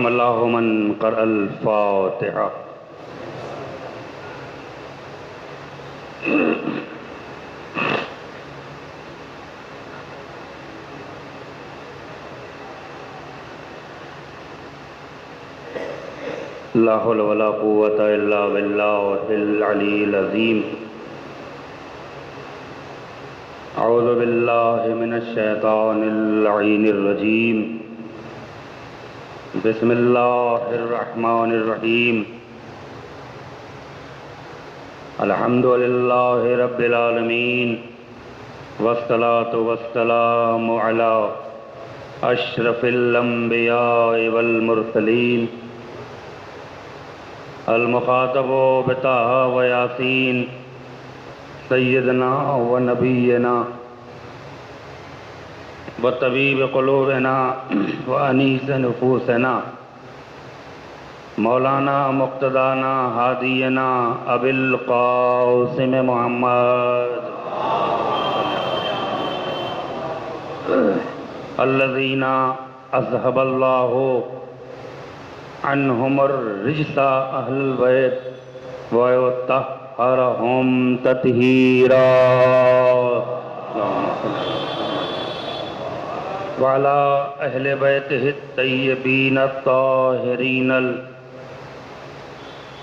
رحم الله من قرأ الفاتحة. لا حول ولا قوة إلا بالله العلي العظيم. أعوذ بالله من الشيطان اللعين الرجيم. بسم الله الرحمن الرحيم. الحمد لله رب العالمين، والصلاة والسلام على أشرف الأنبياء والمرسلين، المخاطب بطه وياسين، سيدنا ونبينا وطبيب قلوبنا وأنيس نفوسنا، مولانا مقتدانا هادينا أبي القاسم محمد الذين أذهب الله عنهم الرجس أهل البيت ويطهرهم تطهيرا. وعلى أهل بيته الطيبين الطاهرين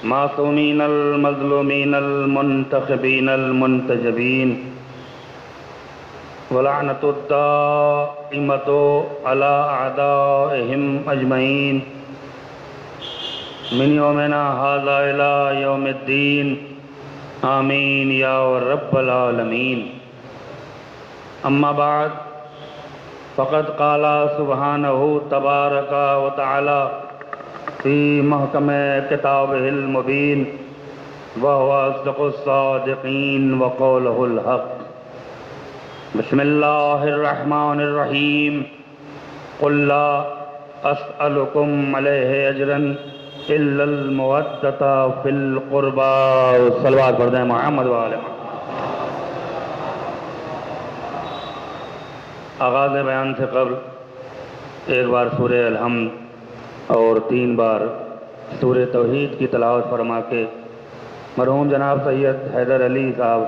المعصومين المظلومين المنتخبين المنتجبين، ولعنة الدائمة على أعدائهم أجمعين من يومنا هذا إلى يوم الدين، آمين يا رب العالمين. أما بعد، فقد قال سبحانه تبارك وتعالى في محكم كتابه المبين، وهو أصدق الصادقين وقوله الحق. بسم الله الرحمن الرحيم. قل لا أسألكم عليه أجرا إلا المودة في القربى. صلوات پڑھ دیں محمد وآل محمد. آغاز بیان سے قبل ایک بار سورہ الحمد اور 3 بار سورہ توحید کی تلاوت فرما کے مرحوم جناب سید حیدر علی صاحب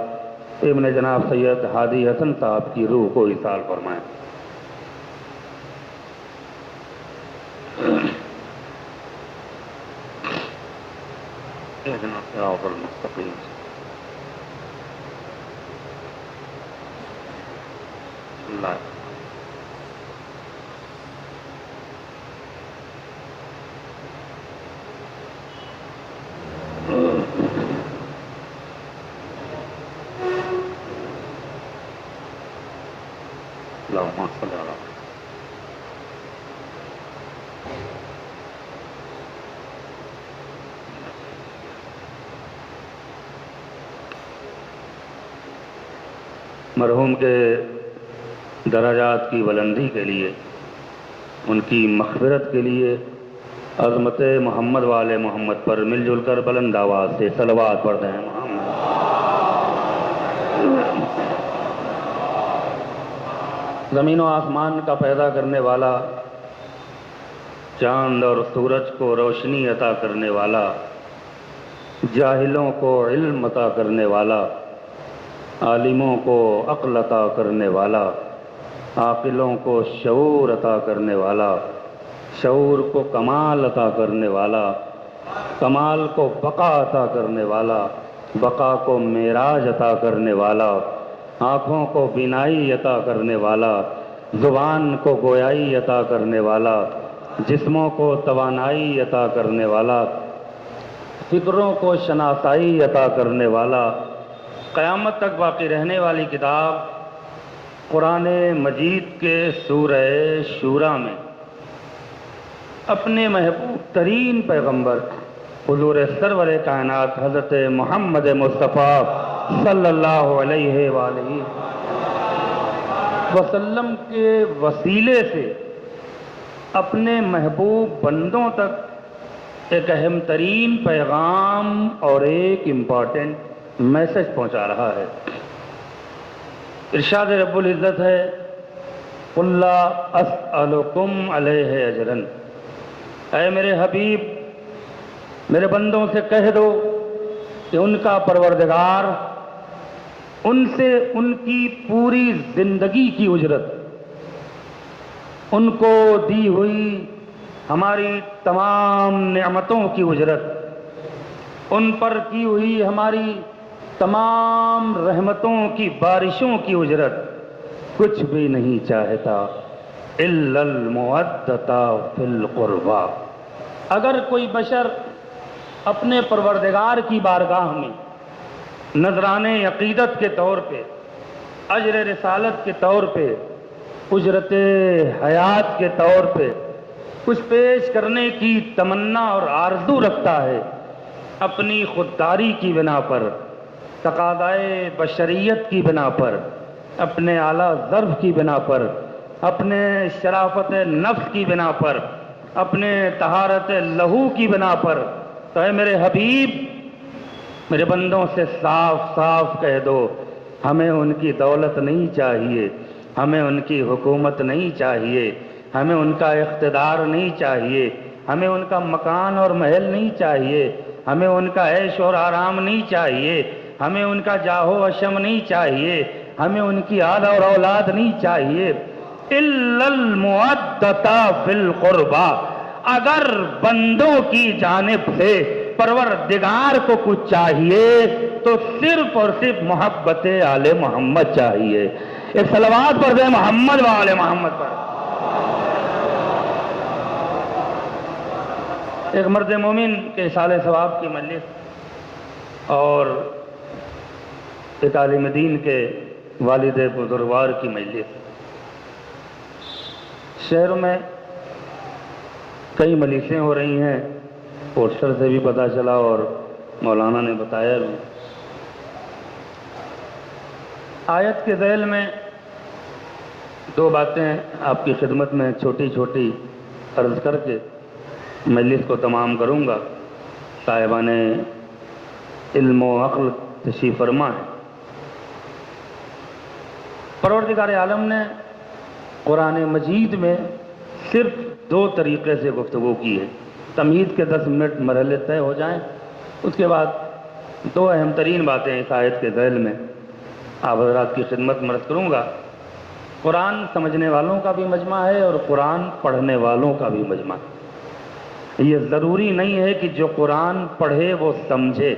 ابن جناب سید ہادی حسن صاحب کی روح کو ایصال فرمائیں. اهدنا الصراط المستقيم. بسم الله. اللهم صل على مرحوم کے درجات کی بلندی کے لیے، ان کی مغفرت کے لیے عظمت محمد والے محمد پر مل جل کر بلند آواز سے صلوات پڑھتے ہیں. محمد زمین و آسمان کا پیدا کرنے والا، چاند اور سورج کو روشنی عطا کرنے والا، جاہلوں کو علم عطا کرنے والا، عالموں کو عقل عطا کرنے والا، عاقلوں کو شعور عطا کرنے والا، شعور کو کمال عطا کرنے والا، کمال کو بقا عطا کرنے والا، بقا کو معراج عطا کرنے والا، آنکھوں کو بینائی عطا کرنے والا، زبان کو گویائی عطا کرنے والا، جسموں کو توانائی عطا کرنے والا، فکروں کو شناسائی عطا کرنے والا، قیامت تک باقی رہنے والی کتاب قرآن مجید کے سورہ شورا میں اپنے محبوب ترین پیغمبر حضور سرور کائنات حضرت محمد مصطفیٰ صلی اللہ علیہ وآلہ وسلم کے وسیلے سے اپنے محبوب بندوں تک ایک اہم ترین پیغام اور ایک امپورٹنٹ میسج پہنچا رہا ہے. ارشاد رب العزت ہے قُلْ لَا أَسْأَلُكُمْ عَلَيْهِ أَجْرًا. اے میرے حبیب، میرے بندوں سے کہہ دو کہ ان کا پروردگار ان سے ان کی پوری زندگی کی اجرت، ان کو دی ہوئی ہماری تمام نعمتوں کی اجرت، ان پر کی ہوئی ہماری تمام رحمتوں کی بارشوں کی اجرت کچھ بھی نہیں چاہتا الا المودۃ فی القربى۔ اگر کوئی بشر اپنے پروردگار کی بارگاہ میں نذرانے عقیدت کے طور پہ، اجر رسالت کے طور پہ، اجرت حیات کے طور پہ کچھ پیش کرنے کی تمنا اور آرزو رکھتا ہے، اپنی خودداری کی بنا پر، تقاضائے بشریت کی بنا پر، اپنے اعلیٰ ظرف کی بنا پر، اپنے شرافت نفس کی بنا پر، اپنے طہارت لہو کی بنا پر، تو اے میرے حبیب، میرے بندوں سے صاف صاف کہہ دو ہمیں ان کی دولت نہیں چاہیے، ہمیں ان کی حکومت نہیں چاہیے، ہمیں ان کا اقتدار نہیں چاہیے، ہمیں ان کا مکان اور محل نہیں چاہیے، ہمیں ان کا عیش اور آرام نہیں چاہیے، ہمیں ان کا جاہ و اشم نہیں چاہیے، ہمیں ان کی آل اور اولاد نہیں چاہیے، الا المودۃ فی القربى۔ اگر بندوں کی جانب سے پروردگار کو کچھ چاہیے تو صرف اور صرف محبت آل محمد چاہیے۔ ایک صلوات پڑھ دیں محمد و آل محمد پر۔ ایک مرد مومن کے اصال ثواب کی مجلس اور ایک عالم دین کے والد بزرگوار کی مجلس۔ شہر میں کئی مجلسیں ہو رہی ہیں، پوسٹر سے بھی پتہ چلا اور مولانا نے بتایا بھی۔ آیت کے ذیل میں دو باتیں آپ کی خدمت میں چھوٹی چھوٹی عرض کر کے مجلس کو تمام کروں گا۔ صاحبان علم و عقل تشریف فرما ہے۔ پروردگار عالم نے قرآن مجید میں صرف دو طریقے سے گفتگو کی ہے۔ تمہید کے 10 منٹ مرحلے طے ہو جائیں، اس کے بعد دو اہم ترین باتیں اس آیت کے ذیل میں آپ حضرات کی خدمت میں عرض کروں گا۔ قرآن سمجھنے والوں کا بھی مجمع ہے اور قرآن پڑھنے والوں کا بھی مجمع ہے۔ یہ ضروری نہیں ہے کہ جو قرآن پڑھے وہ سمجھے۔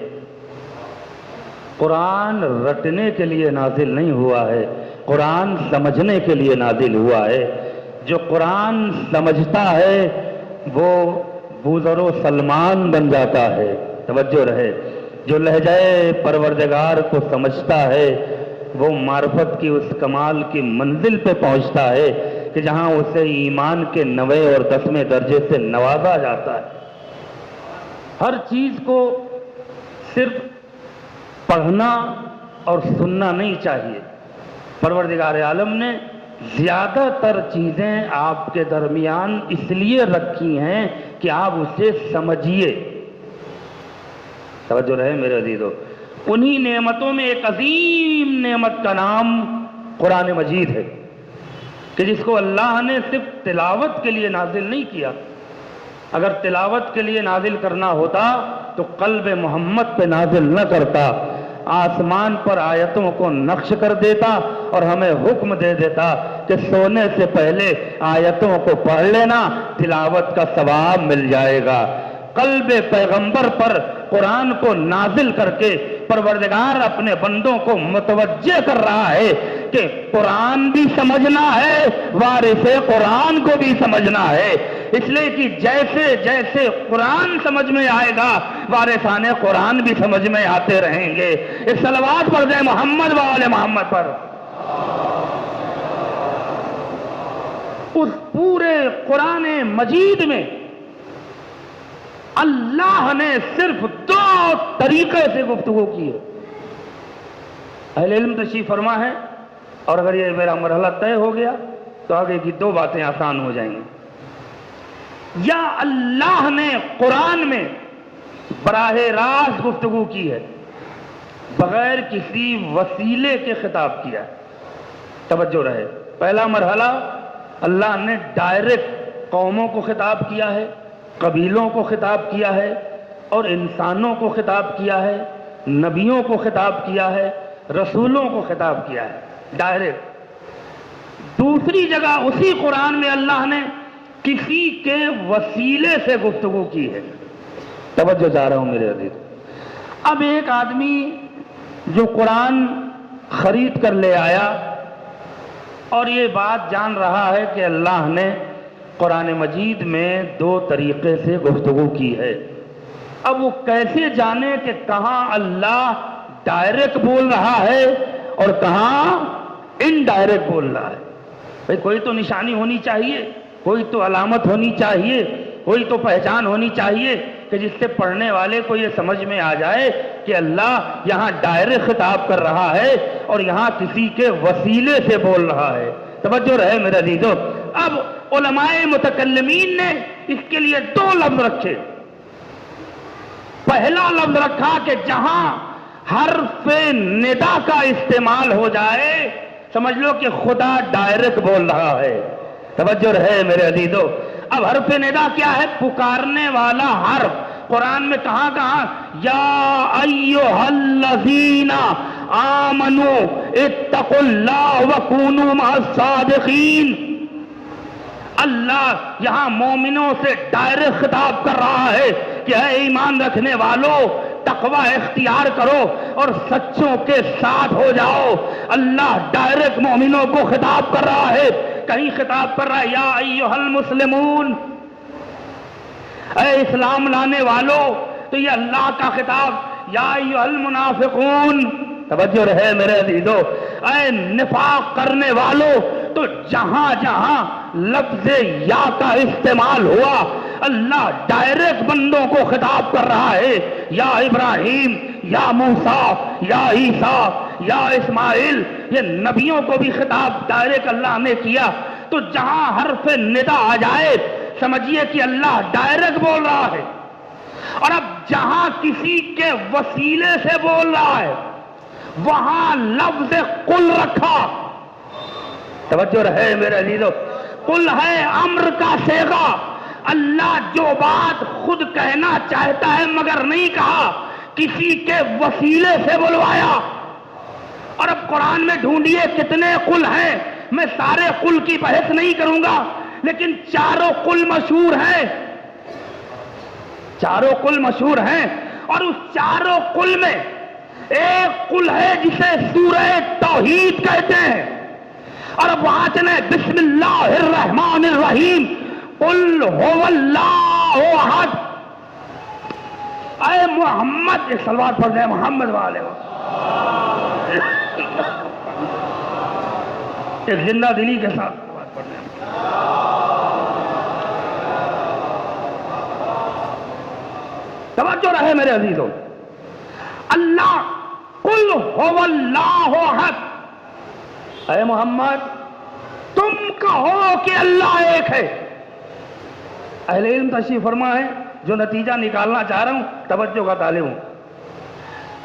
قرآن رٹنے کے لیے نازل نہیں ہوا ہے، قرآن سمجھنے کے لیے نازل ہوا ہے۔ جو قرآن سمجھتا ہے وہ بوذر و سلمان بن جاتا ہے۔ توجہ رہے، جو لہجہ پروردگار کو سمجھتا ہے وہ معرفت کی اس کمال کی منزل پہ پہنچتا ہے کہ جہاں اسے ایمان کے 9 اور 10 درجے سے نوازا جاتا ہے۔ ہر چیز کو صرف پڑھنا اور سننا نہیں چاہیے۔ پروردگار عالم نے زیادہ تر چیزیں آپ کے درمیان اس لیے رکھی ہیں کہ آپ اسے سمجھیے۔ توجہ رہے میرے عزیزو، انہی نعمتوں میں ایک عظیم نعمت کا نام قرآن مجید ہے کہ جس کو اللہ نے صرف تلاوت کے لیے نازل نہیں کیا۔ اگر تلاوت کے لیے نازل کرنا ہوتا تو قلب محمد پہ نازل نہ کرتا، آسمان پر آیتوں کو نقش کر دیتا اور ہمیں حکم دے دیتا کہ سونے سے پہلے آیتوں کو پڑھ لینا، تلاوت کا ثواب مل جائے گا۔ قلب پیغمبر پر قرآن کو نازل کر کے پروردگار اپنے بندوں کو متوجہ کر رہا ہے کہ قرآن بھی سمجھنا ہے، وارث قرآن کو بھی سمجھنا ہے۔ اس لیے کہ جیسے جیسے قرآن سمجھ میں آئے گا وارثان قرآن بھی سمجھ میں آتے رہیں گے۔ اس صلوات پڑھ دیں محمد و آل محمد پر۔ اس پورے قرآن مجید میں اللہ نے صرف 2 طریقے سے گفتگو کی ہے۔ اہل علم تشریف فرما ہے، اور اگر یہ میرا مرحلہ طے ہو گیا تو آگے کی 2 باتیں آسان ہو جائیں گی۔ یا اللہ نے قرآن میں براہ راست گفتگو کی ہے، بغیر کسی وسیلے کے خطاب کیا ہے۔ توجہ رہے، پہلا مرحلہ اللہ نے ڈائریکٹ قوموں کو خطاب کیا ہے، قبیلوں کو خطاب کیا ہے اور انسانوں کو خطاب کیا ہے، نبیوں کو خطاب کیا ہے، رسولوں کو خطاب کیا ہے ڈائریکٹ۔ دوسری جگہ اسی قرآن میں اللہ نے کسی کے وسیلے سے گفتگو کی ہے۔ توجہ چاہ رہا ہوں میرے عزیز۔ اب ایک آدمی جو قرآن خرید کر لے آیا اور یہ بات جان رہا ہے کہ اللہ نے قرآن مجید میں 2 طریقے سے گفتگو کی ہے، اب وہ کیسے جانے کہ کہاں اللہ ڈائریکٹ بول رہا ہے اور کہاں انڈائریکٹ بول رہا ہے؟ بھئی کوئی تو نشانی ہونی چاہیے، کوئی تو علامت ہونی چاہیے، کوئی تو پہچان ہونی چاہیے کہ جس سے پڑھنے والے کو یہ سمجھ میں آ جائے کہ اللہ یہاں ڈائریکٹ خطاب کر رہا ہے اور یہاں کسی کے وسیلے سے بول رہا ہے۔ توجہ رہے میرے عزیزو۔ اب علماء متکلمین نے اس کے لیے 2 لفظ رکھے۔ پہلا لفظ رکھا کہ جہاں حرف ندا کا استعمال ہو جائے سمجھ لو کہ خدا ڈائریکٹ بول رہا ہے۔ توجہ رہے میرے عزیزو۔ اب حرف ندا کیا ہے؟ پکارنے والا حرف۔ قرآن میں کہاں کہاں یا ایھا الذین آمنوا اتقوا اللہ وکونوا مع الصادقین۔ اللہ یہاں مومنوں سے ڈائریکٹ خطاب کر رہا ہے کہ اے ایمان رکھنے والوں تقوی اختیار کرو اور سچوں کے ساتھ ہو جاؤ۔ اللہ ڈائریکٹ مومنوں کو خطاب کر رہا ہے۔ کہیں خطاب کر رہا ہے یا ایھا المسلمون، اے اسلام لانے والوں، تو یہ اللہ کا خطاب یا ایھا المنافقون۔ توجہ رہے میرے عزیزو۔ اے نفاق کرنے والوں، تو جہاں جہاں لفظ یا کا استعمال ہوا اللہ ڈائریکٹ بندوں کو خطاب کر رہا ہے۔ یا ابراہیم، یا موسیٰ، یا عیسیٰ، یا اسماعیل، یہ نبیوں کو بھی خطاب ڈائریکٹ اللہ نے کیا۔ تو جہاں حرف ندا آ جائے سمجھیے کہ اللہ ڈائریکٹ بول رہا ہے، اور اب جہاں کسی کے وسیلے سے بول رہا ہے وہاں لفظ قل رکھا۔ توجہ رہے میرے عزیزو۔ قل ہے امر کا صیغہ، اللہ جو بات خود کہنا چاہتا ہے مگر نہیں کہا کسی کے وسیلے سے بلوایا۔ اور اب قرآن میں ڈھونڈیے کتنے قل ہیں، میں سارے قل کی بحث نہیں کروں گا، لیکن 4 قل مشہور ہیں، 4 قل مشہور ہیں، اور اس 4 قل میں ایک قل ہے جسے سورہ توحید کہتے ہیں، اور اب وہاں چلیں بسم اللہ الرحمن الرحیم قل هو اللہ احد۔ اے محمد، ایک صلوات پڑھ دیں محمد والے ہو، ایک زندہ دلی کے ساتھ صلوات پڑھ دیں۔ توجہ رہے میرے عزیزوں۔ اللہ قل هو اللہ احد، اے محمد تم کہو کہ اللہ ایک ہے۔ اہل علم تشریف فرما ہے، جو نتیجہ نکالنا چاہ رہا ہوں توجہ کا طالب ہوں۔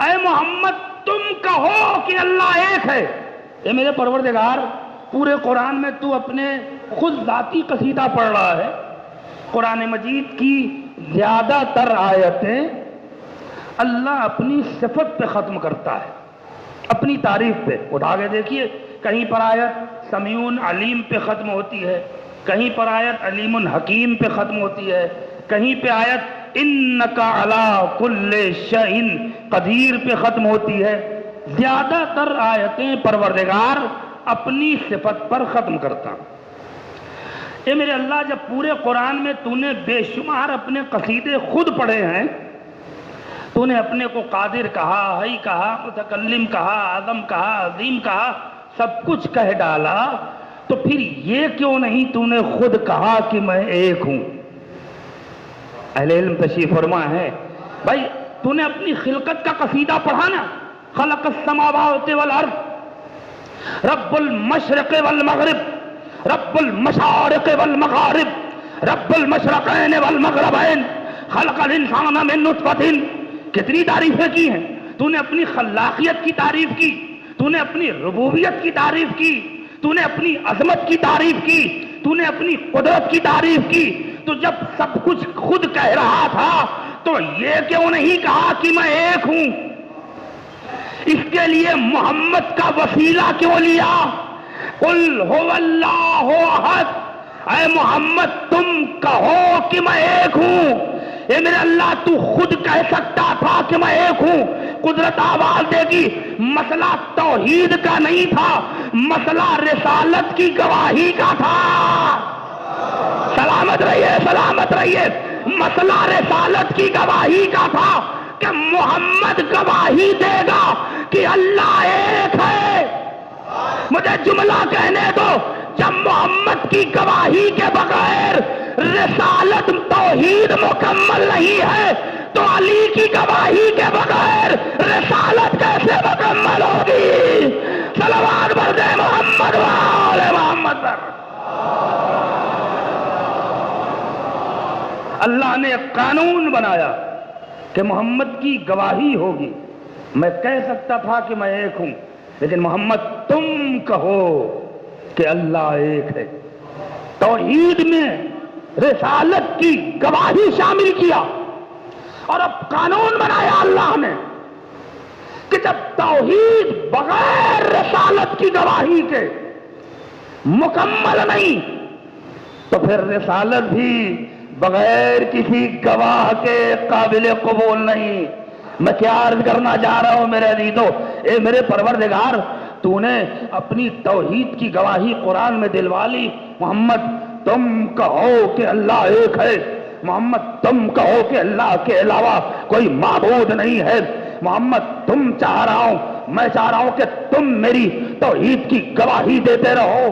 اے محمد تم کہو کہ اللہ ایک ہے۔ اے میرے پروردگار، پورے قرآن میں تو اپنے خود ذاتی قصیدہ پڑھ رہا ہے۔ قرآن مجید کی زیادہ تر آیتیں اللہ اپنی صفت پہ ختم کرتا ہے، اپنی تعریف پہ۔ اٹھا کے دیکھیے، کہیں پر آیت سمیعون علیم پہ ختم ہوتی ہے، کہیں پر آیت علیم حکیم پہ ختم ہوتی ہے، کہیں پہ آیت انک علی کل شیء قدیر پہ ختم ہوتی ہے۔ زیادہ تر آیتیں پروردگار اپنی صفت پر ختم کرتا۔ اے میرے اللہ، جب پورے قرآن میں تو نے بے شمار اپنے قصیدے خود پڑھے ہیں، تو نے اپنے کو قادر کہا، حی کہا، متکلم کہا، اعظم کہا، عظیم کہا، سب کچھ کہہ ڈالا، تو پھر یہ کیوں نہیں تو نے خود کہا کہ میں ایک ہوں؟ اہل علم تشریف فرما ہے، بھائی تو نے اپنی خلقت کا قصیدہ پڑھا نا، خلق السماوات والارض رب المشرق والمغرب رب المشارق والمغارب رب المشرقین والمغربین خلق الانسان من نطفۃ۔ کتنی تعریفیں کی ہیں، تو نے اپنی خلاقیت کی تعریف کی، تو نے اپنی ربوبیت کی تعریف کی، تو نے اپنی عظمت کی تعریف کی، تو نے اپنی قدرت کی تعریف کی، تو جب سب کچھ خود کہہ رہا تھا تو یہ کیوں نہیں کہا کہ میں ایک ہوں؟ اس کے لیے محمد کا وسیلہ کیوں لیا؟ قل هو اللہ احد، اے محمد تم کہو کہ میں ایک ہوں۔ اے میرے اللہ تو خود کہہ سکتا تھا کہ میں ایک ہوں، قدرت آواز دے گی۔ مسئلہ توحید کا نہیں تھا، مسئلہ رسالت کی گواہی کا تھا۔ سلامت رہیے، سلامت رہیے۔ مسئلہ رسالت کی گواہی کا تھا کہ محمد گواہی دے گا کہ اللہ ایک ہے۔ مجھے جملہ کہنے دو، جب محمد کی گواہی کے بغیر رسالت توحید مکمل نہیں ہے تو علی کی گواہی کے بغیر رسالت کیسے مکمل ہوگی؟ صلوات بر محمد و آل محمد پر۔ اللہ نے ایک قانون بنایا کہ محمد کی گواہی ہوگی۔ میں کہہ سکتا تھا کہ میں ایک ہوں، لیکن محمد تم کہو کہ اللہ ایک ہے۔ توحید میں رسالت کی گواہی شامل کیا، اور اب قانون بنایا اللہ نے کہ جب توحید بغیر رسالت کی گواہی کے مکمل نہیں تو پھر رسالت بھی بغیر کسی گواہ کے قابل قبول نہیں۔ میں کیا عرض کرنا چاہ رہا ہوں میرے عزیزو؟ اے میرے پروردگار، تو نے اپنی توحید کی گواہی قرآن میں دلوا لی۔ محمد تم کہو کہ اللہ ایک ہے، محمد تم کہو کہ اللہ کے علاوہ کوئی معبود نہیں ہے۔ محمد تم چاہ رہا ہوں، میں چاہ رہا ہوں کہ تم میری توحید کی گواہی دیتے رہو۔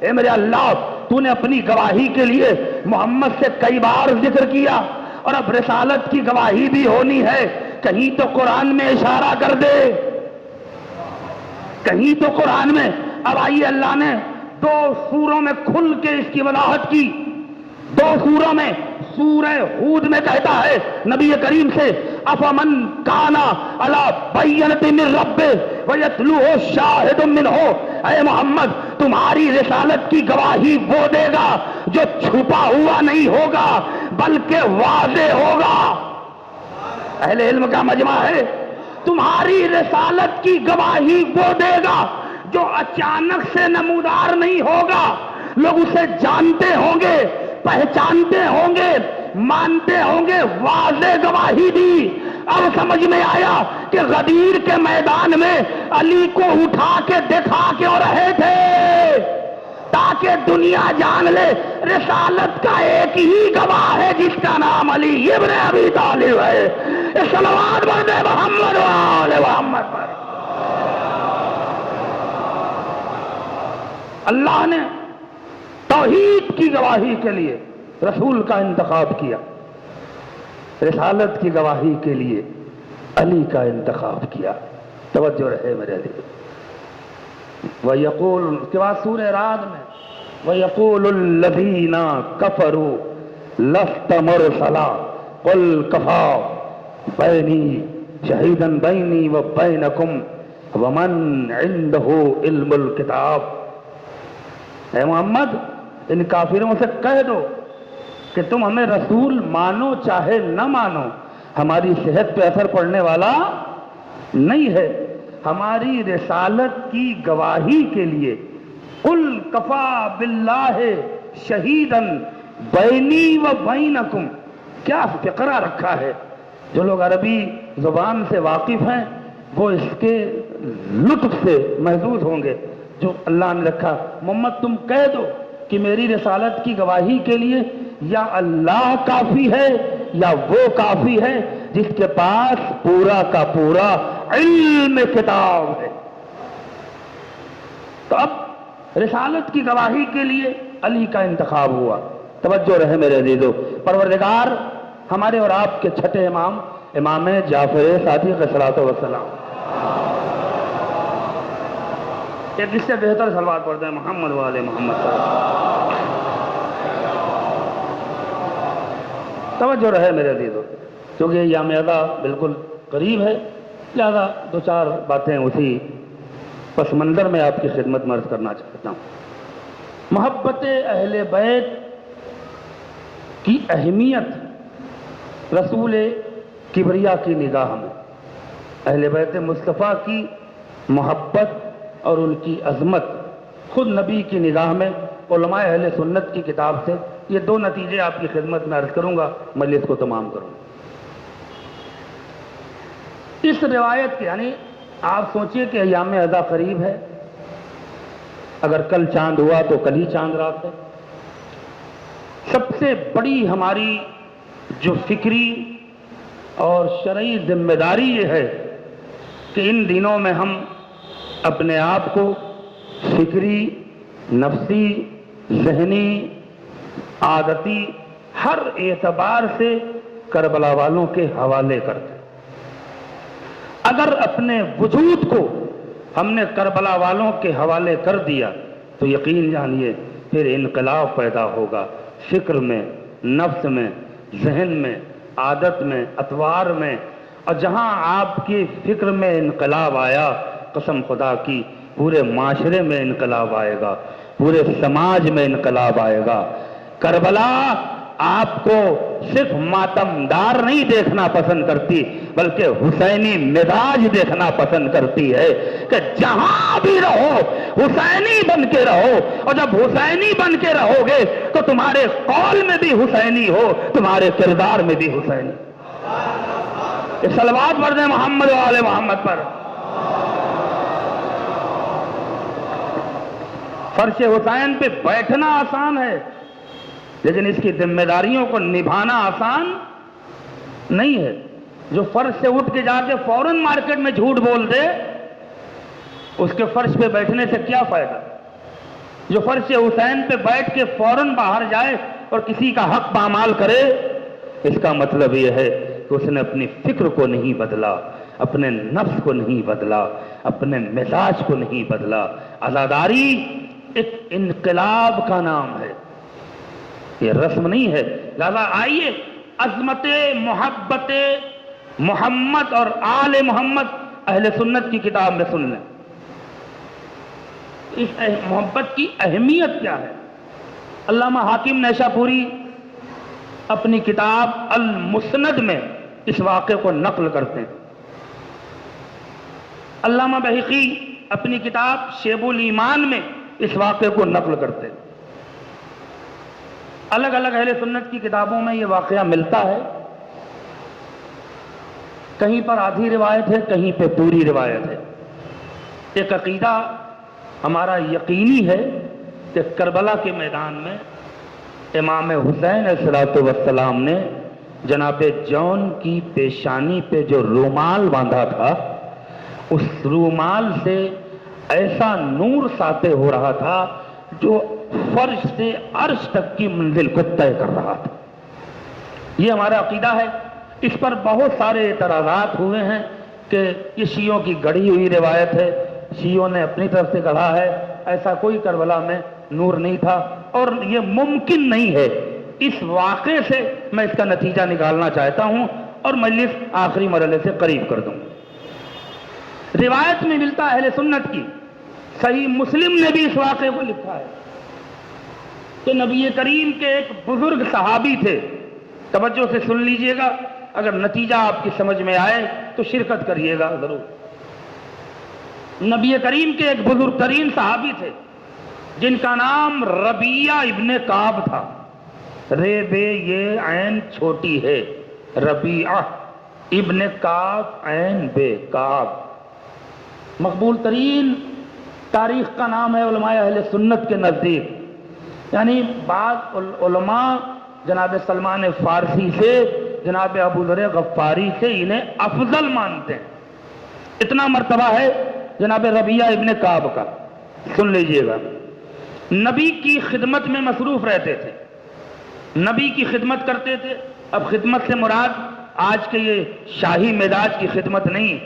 اے میرے اللہ، تو نے اپنی گواہی کے لیے محمد سے کئی بار ذکر کیا، اور اب رسالت کی گواہی بھی ہونی ہے۔ کہیں تو قرآن میں اشارہ کر دے، کہیں تو قرآن میں۔ اب آئیے، اللہ نے 2 سوروں میں کھل کے اس کی وضاحت کی۔ 2 سوروں میں، سورہ ہود میں کہتا ہے نبی کریم سے، افمن کانا علی بینۃ من ربہ ویتلوہ شاہد منہ، اے محمد تمہاری رسالت کی گواہی وہ دے گا جو چھپا ہوا نہیں ہوگا بلکہ واضح ہوگا۔ اہل علم کا مجمع ہے، تمہاری رسالت کی گواہی وہ دے گا جو اچانک سے نمودار نہیں ہوگا، لوگ اسے جانتے ہوں گے، پہچانتے ہوں گے، مانتے ہوں گے، واضح گواہی دی۔ اب سمجھ میں آیا کہ غدیر کے میدان میں علی کو اٹھا کے دکھا کیوں رہے تھے؟ تاکہ دنیا جان لے رسالت کا ایک ہی گواہ ہے جس کا نام علی ابن ابی طالب ہے۔ صلوات بر محمد و آل محمد پر۔ اللہ نے توحید کی گواہی کے لیے رسول کا انتخاب کیا، رسالت کی گواہی کے لیے علی کا انتخاب کیا۔ توجہ رہے میرے علی۔ وَيَقُولُ، اس کے بعد سورہ رعد میں وَيَقُولُ الَّذِينَ كَفَرُوا لَسْتَ مُرْسَلًا قُلْ كَفَىٰ بَيْنِي شَهِيدًا بَيْنِي وَبَيْنَكُمْ وَمَنْ عِندَهُ عِلْمُ الْكِتَابِ۔ اے محمد ان کافروں سے کہہ دو کہ تم ہمیں رسول مانو چاہے نہ مانو، ہماری صحت پہ اثر پڑنے والا نہیں ہے۔ ہماری رسالت کی گواہی کے لیے قل کفا باللہ شہیدن بینی و بینکم، کیا فقرہ رکھا ہے۔ جو لوگ عربی زبان سے واقف ہیں وہ اس کے لطف سے محظوظ ہوں گے جو اللہ نے رکھا۔ محمد تم کہہ دو کہ میری رسالت کی گواہی کے لیے یا اللہ کافی ہے یا وہ کافی ہے جس کے پاس پورا کا پورا علم کتاب ہے۔ تو اب رسالت کی گواہی کے لیے علی کا انتخاب ہوا۔ توجہ رہے میرے عزیزو، پروردگار ہمارے اور آپ کے چھٹے امام، امام جعفر صادق علیہ الصلوۃ والسلام، ایک اس سے بہتر صلوات پڑھتے ہیں محمد والے محمد صلی اللہ علیہ وسلم۔ توجہ رہے میرے عزیزو، کیونکہ یہ یامیدہ بالکل قریب ہے، لہذا 2-4 باتیں اسی پس منظر میں آپ کی خدمت میں عرض کرنا چاہتا ہوں۔ محبت اہل بیت کی اہمیت رسول کبریا کی نگاہ میں، اہل بیت مصطفیٰ کی محبت اور ان کی عظمت خود نبی کی نگاہ میں، علماء اہل سنت کی کتاب سے یہ دو نتیجے آپ کی خدمت میں عرض کروں گا، مجلس کو تمام کروں گا۔ اس روایت کے، یعنی آپ سوچئے کہ ایام اضحیٰ قریب ہے، اگر کل چاند ہوا تو کل ہی چاند رات ہے۔ سب سے بڑی ہماری جو فکری اور شرعی ذمہ داری یہ ہے کہ ان دنوں میں ہم اپنے آپ کو فکری، نفسی، ذہنی، عادتی ہر اعتبار سے کربلا والوں کے حوالے کرتے۔ اگر اپنے وجود کو ہم نے کربلا والوں کے حوالے کر دیا تو یقین جانیے پھر انقلاب پیدا ہوگا، فکر میں، نفس میں، ذہن میں، عادت میں، اطوار میں، اور جہاں آپ کی فکر میں انقلاب آیا، قسم خدا کی پورے معاشرے میں انقلاب آئے گا، پورے سماج میں انقلاب آئے گا۔ کربلا آپ کو صرف ماتمدار نہیں دیکھنا پسند کرتی بلکہ حسینی مزاج دیکھنا پسند کرتی ہے کہ جہاں بھی رہو حسینی بن کے رہو، اور جب حسینی بن کے رہو گے تو تمہارے قول میں بھی حسینی ہو، تمہارے کردار میں بھی حسینی۔ صلوات پڑھ دیں محمد و آل محمد پر۔ فرش حسین پہ بیٹھنا آسان ہے لیکن اس کی ذمہ داریوں کو نبھانا آسان نہیں ہے۔ جو فرش سے اٹھ کے جا کے فوراً مارکیٹ میں جھوٹ بول دے اس کے فرش پہ بیٹھنے سے کیا فائدہ؟ جو فرش حسین پہ بیٹھ کے فوراً باہر جائے اور کسی کا حق پامال کرے، اس کا مطلب یہ ہے کہ اس نے اپنی فکر کو نہیں بدلا، اپنے نفس کو نہیں بدلا، اپنے مزاج کو نہیں بدلا۔ عزاداری ایک انقلاب کا نام ہے، یہ رسم نہیں ہے۔ لہذا آئیے عظمت محبت محمد اور آل محمد اہل سنت کی کتاب میں سن لیں۔ اس محبت کی اہمیت کیا ہے؟ علامہ حاکم نیشاپوری اپنی کتاب المسند میں اس واقعے کو نقل کرتے ہیں۔ علامہ بہقی اپنی کتاب شیب الایمان میں اس واقعے کو نقل کرتے ہیں۔ الگ الگ اہل سنت کی کتابوں میں یہ واقعہ ملتا ہے، کہیں پر آدھی روایت ہے، کہیں پہ پوری روایت ہے۔ ایک عقیدہ ہمارا یقینی ہے کہ کربلا کے میدان میں امام حسین علیہ السلام نے جناب جون کی پیشانی پہ جو رومال باندھا تھا، اس رومال سے ایسا نور ساطع ہو رہا تھا جو فرش سے عرش تک کی منزل کو طے کر رہا تھا۔ یہ ہمارا عقیدہ ہے۔ اس پر بہت سارے اعتراضات ہوئے ہیں کہ یہ شیعوں کی گڑھی ہوئی روایت ہے، شیعوں نے اپنی طرف سے گڑھا ہے، ایسا کوئی کربلا میں نور نہیں تھا، اور یہ ممکن نہیں ہے۔ اس واقعے سے میں اس کا نتیجہ نکالنا چاہتا ہوں اور مجلس آخری مرحلے سے قریب کر دوں۔ روایت میں ملتا اہل سنت کی، صحیح مسلم نے بھی اس واقعے کو لکھا ہے کہ نبی کریم کے ایک بزرگ صحابی تھے، توجہ سے سن لیجئے گا، اگر نتیجہ آپ کی سمجھ میں آئے تو شرکت کریے گا ضرور۔ نبی کریم کے ایک بزرگ ترین صحابی تھے جن کا نام ربیعہ ابن کعب تھا۔ رے بے یہ عین چھوٹی ہے، ربیعہ ابن کعب عین بے کعب، مقبول ترین تاریخ کا نام ہے علماء اہل سنت کے نزدیک۔ یعنی بعض علماء جناب سلمان فارسی سے، جناب ابو ذر غفاری سے انہیں افضل مانتے ہیں، اتنا مرتبہ ہے جناب ربیعہ ابن کعب کا۔ سن لیجئے گا، نبی کی خدمت میں مصروف رہتے تھے، نبی کی خدمت کرتے تھے۔ اب خدمت سے مراد آج کے یہ شاہی مزاج کی خدمت نہیں،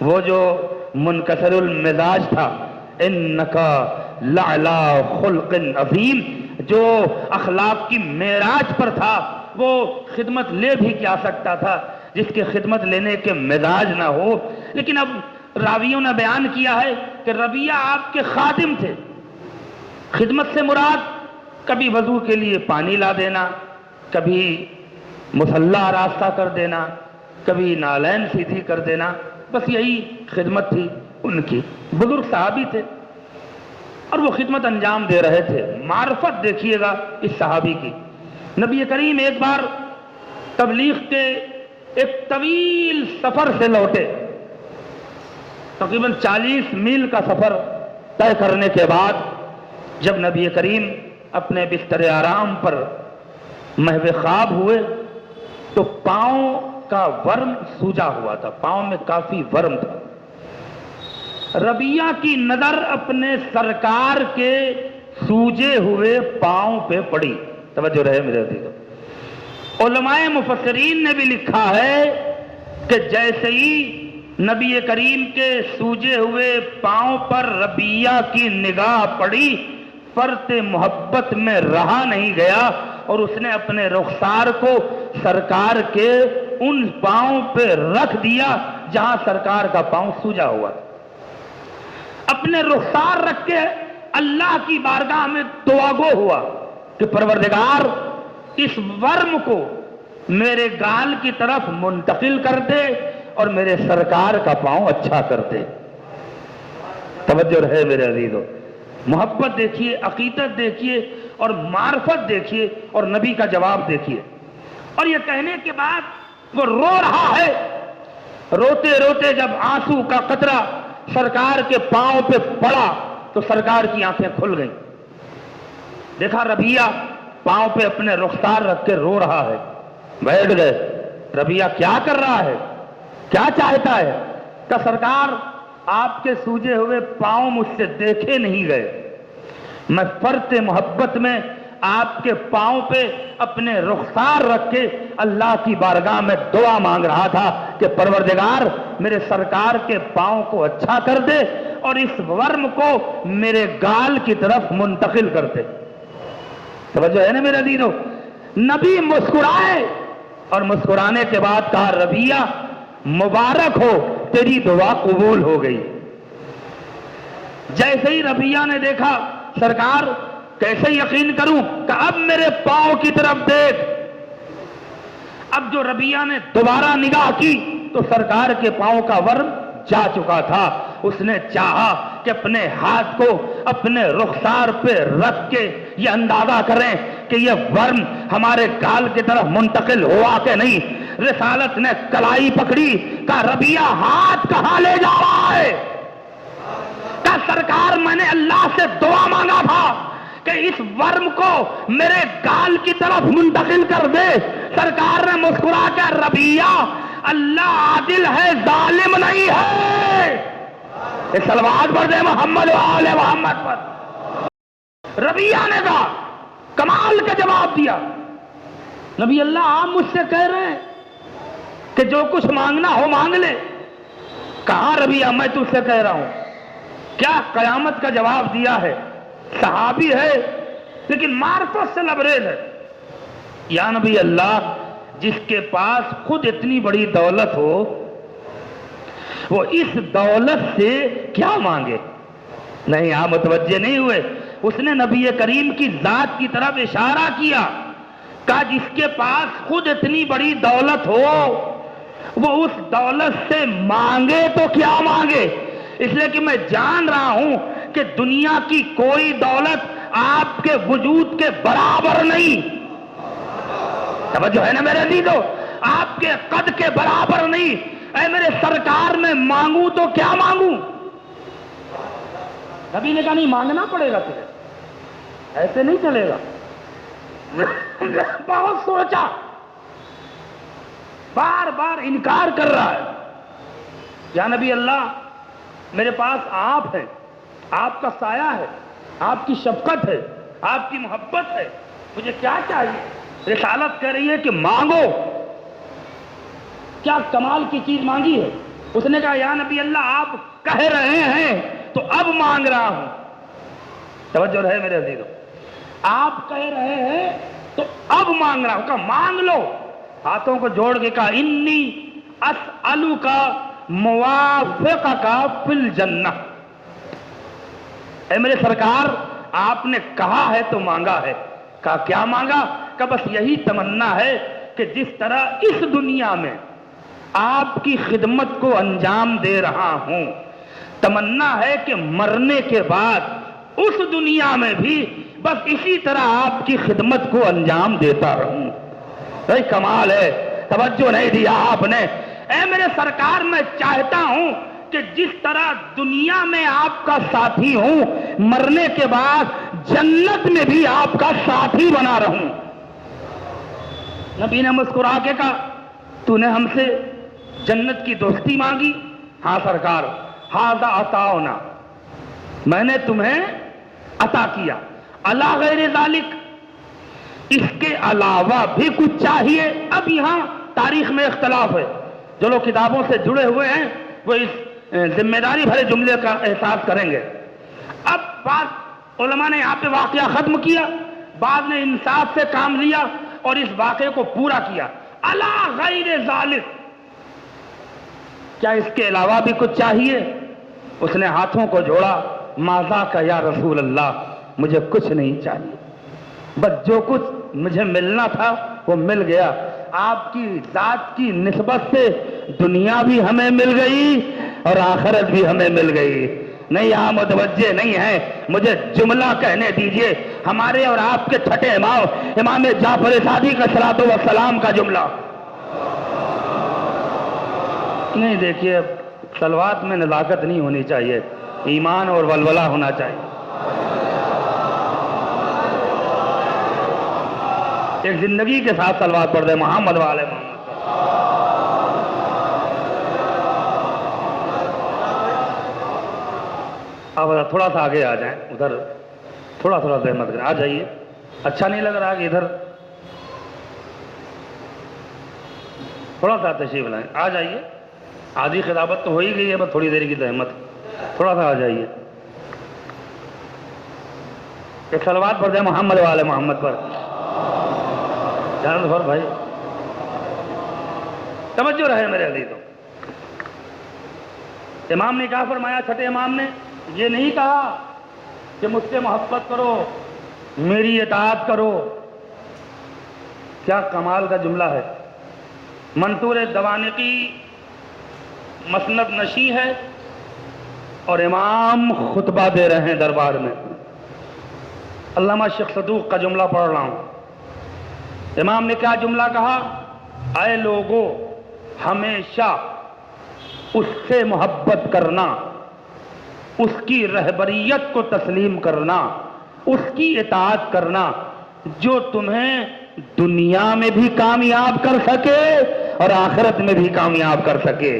وہ جو منکسر المزاج تھا، انکا لعلا خلق عظیم، جو اخلاق کی معراج پر تھا، وہ خدمت لے بھی کیا سکتا تھا جس کے خدمت لینے کے مزاج نہ ہو۔ لیکن اب راویوں نے بیان کیا ہے کہ ربیعہ آپ کے خادم تھے۔ خدمت سے مراد کبھی وضو کے لیے پانی لا دینا، کبھی مسلح راستہ کر دینا، کبھی نالین سیدھی کر دینا، بس یہی خدمت تھی ان کی۔ بزرگ صحابی تھے اور وہ خدمت انجام دے رہے تھے۔ معرفت دیکھیے گا اس صحابی کی۔ نبی کریم ایک بار تبلیغ کے ایک طویل سفر سے لوٹے، تقریباً 40 میل کا سفر طے کرنے کے بعد جب نبی کریم اپنے بستر آرام پر محو خواب ہوئے تو پاؤں کا ورم سوجا ہوا تھا، پاؤں میں کافی ورم تھا۔ ربیہ کی نظر اپنے سرکار کے سوجے ہوئے پاؤں پہ پڑی۔ توجہ رہے میرے عزیزو، علماء مفسرین نے بھی لکھا ہے کہ جیسے ہی نبی کریم کے سوجے ہوئے پاؤں پر ربیہ کی نگاہ پڑی، فرط محبت میں رہا نہیں گیا اور اس نے اپنے رخسار کو سرکار کے ان پاؤں پہ رکھ دیا جہاں سرکار کا پاؤں سوجا ہوا تھا۔ اپنے رخسار رکھ کے اللہ کی بارگاہ میں دعا گو ہوا کہ پروردگار اس ورم کو میرے گال کی طرف منتقل کر دے اور میرے سرکار کا پاؤں اچھا کر دے۔ توجہ رہے میرے عزیزو، محبت دیکھیے، عقیدت دیکھیے اور معرفت دیکھیے اور نبی کا جواب دیکھیے۔ اور یہ کہنے کے بعد وہ رو رہا ہے، روتے روتے جب آنسو کا قطرہ سرکار کے پاؤں پہ پڑا تو سرکار کی آنکھیں کھل گئیں۔ دیکھا ربیہ پاؤں پہ اپنے رخسار رکھ کے رو رہا ہے۔ بیٹھ گئے، ربیہ کیا کر رہا ہے، کیا چاہتا ہے؟ کہ سرکار آپ کے سوجے ہوئے پاؤں مجھ سے دیکھے نہیں گئے، میں فرط محبت میں آپ کے پاؤں پہ اپنے رخسار رکھ کے اللہ کی بارگاہ میں دعا مانگ رہا تھا کہ پروردگار میرے سرکار کے پاؤں کو اچھا کر دے اور اس ورم کو میرے گال کی طرف منتقل کر دے۔ توجہ ہے نا میرے عزیزو، نبی مسکرائے اور مسکرانے کے بعد کہا ربیہ مبارک ہو، تیری دعا قبول ہو گئی۔ جیسے ہی ربیہ نے دیکھا سرکار کیسے یقین کروں کہ اب میرے پاؤں کی طرف دیکھ۔ اب جو ربیہ نے دوبارہ نگاہ کی تو سرکار کے پاؤں کا ورم جا چکا تھا۔ اس نے چاہا کہ اپنے ہاتھ کو اپنے رخسار پہ رکھ کے یہ اندازہ کریں کہ یہ ورم ہمارے گال کی طرف منتقل ہوا کہ نہیں۔ رسالت نے کلائی پکڑی، کہا ربیہ ہاتھ کہاں لے جا رہا ہے؟ کہا سرکار میں نے اللہ سے دعا مانگا تھا کہ اس ورم کو میرے گال کی طرف منتقل کر دے۔ سرکار نے مسکرا کر ربیہ اللہ عادل ہے، ظالم نہیں ہے۔ اس صلوات پر دے محمد و آل محمد پر۔ ربیہ نے کہا، کمال کا جواب دیا، نبی اللہ آپ مجھ سے کہہ رہے ہیں کہ جو کچھ مانگنا ہو مانگ لے۔ کہاں ربیہ میں تجھ سے کہہ رہا ہوں، کیا قیامت کا جواب دیا ہے۔ صحابی ہے لیکن معرفت سے لبریز ہے۔ یا نبی اللہ جس کے پاس خود اتنی بڑی دولت ہو وہ اس دولت سے کیا مانگے؟ نہیں، آپ متوجہ نہیں ہوئے۔ اس نے نبی کریم کی ذات کی طرف اشارہ کیا، کہا جس کے پاس خود اتنی بڑی دولت ہو وہ اس دولت سے مانگے تو کیا مانگے؟ اس لیے کہ میں جان رہا ہوں کہ دنیا کی کوئی دولت آپ کے وجود کے برابر نہیں۔ توجہ ہے نا میرے عزیزو، آپ کے قد کے برابر نہیں۔ اے میرے سرکار میں مانگوں تو کیا مانگوں؟ نبی نے کہا نہیں، مانگنا پڑے گا تجھے، ایسے نہیں چلے گا۔ بہت سوچا، بار بار انکار کر رہا ہے۔ یا نبی اللہ میرے پاس آپ ہے، آپ کا سایہ ہے، آپ کی شفقت ہے، آپ کی محبت ہے، مجھے کیا چاہیے؟ رسالت کہہ رہی ہے کہ مانگو۔ کیا کمال کی چیز مانگی ہے؟ اس نے کہا یا نبی اللہ آپ کہہ رہے ہیں تو اب مانگ رہا ہوں۔ توجہ رہے میرے عزیزو، آپ کہہ رہے ہیں تو اب مانگ رہا ہوں۔ کہا مانگ لو، ہاتھوں کو جوڑ کے کہا انی اسألک موافقک فی الجنہ۔ اے میرے سرکار آپ نے کہا ہے تو مانگا ہے۔ کہا کیا مانگا؟ کہ بس یہی تمنا ہے کہ جس طرح اس دنیا میں آپ کی خدمت کو انجام دے رہا ہوں، تمنا ہے کہ مرنے کے بعد اس دنیا میں بھی بس اسی طرح آپ کی خدمت کو انجام دیتا رہوں۔ بھائی کمال ہے، توجہ نہیں دیا آپ نے۔ اے میرے سرکار، میں چاہتا ہوں کہ جس طرح دنیا میں آپ کا ساتھی ہوں، مرنے کے بعد جنت میں بھی آپ کا ساتھی بنا رہوں۔ نبی نے مسکرا کے کہا، تو نے ہم سے جنت کی دوستی مانگی؟ ہاں سرکار، ھذا عطاؤنا، میں نے تمہیں عطا کیا۔ الا غیر ذالک، اس کے علاوہ بھی کچھ چاہیے؟ اب یہاں تاریخ میں اختلاف ہے، جو لوگ کتابوں سے جڑے ہوئے ہیں وہ اس ذمہ داری بھرے جملے کا احساس کریں گے۔ اب بعض علماء نے یہاں پہ واقعہ ختم کیا، بعض نے انصاف سے کام لیا اور اس واقعے کو پورا کیا۔ الا غیر ذالک، کیا اس کے علاوہ بھی کچھ چاہیے؟ اس نے ہاتھوں کو جوڑا، ماذا کا یا رسول اللہ، مجھے کچھ نہیں چاہیے، بس جو کچھ مجھے ملنا تھا وہ مل گیا۔ آپ کی ذات کی نسبت سے دنیا بھی ہمیں مل گئی اور آخرت بھی ہمیں مل گئی۔ نہیں، یہاں متوجہ نہیں ہے، مجھے جملہ کہنے دیجئے، ہمارے اور آپ کے چھٹے امام جعفر صادق علیہ السلام کا جملہ۔ نہیں دیکھیے، صلوات میں نزاکت نہیں ہونی چاہیے، ایمان اور ولولہ ہونا چاہیے۔ ایک زندگی کے ساتھ صلوات پڑھ دیں محمد والے محمد۔ آپ تھوڑا سا آگے آ جائیں، ادھر تھوڑا زحمت کریں، آ جائیے، اچھا نہیں لگ رہا کہ ادھر تھوڑا سا تشریف لائیں، آ جائیے، آدھی خطابت تو ہو ہی گئی ہے، بس تھوڑی دیر کی زحمت، تھوڑا سا آ جائیے۔ ایک صلوات پڑھ دیں محمد والے محمد پر، جان بھر بھائی، توجہ رہے میرے عزیزوں۔ امام نے کیا فرمایا؟ چھٹے امام نے یہ نہیں کہا کہ مجھ سے محبت کرو، میری اطاعت کرو۔ کیا کمال کا جملہ ہے! منصور دوانقی مسند نشی ہے اور امام خطبہ دے رہے ہیں دربار میں۔ علامہ شیخ صدوق کا جملہ پڑھ رہا ہوں۔ امام نے کیا جملہ کہا؟ اے لوگو، ہمیشہ اس سے محبت کرنا، اس کی رہبریت کو تسلیم کرنا، اس کی اطاعت کرنا، جو تمہیں دنیا میں بھی کامیاب کر سکے اور آخرت میں بھی کامیاب کر سکے۔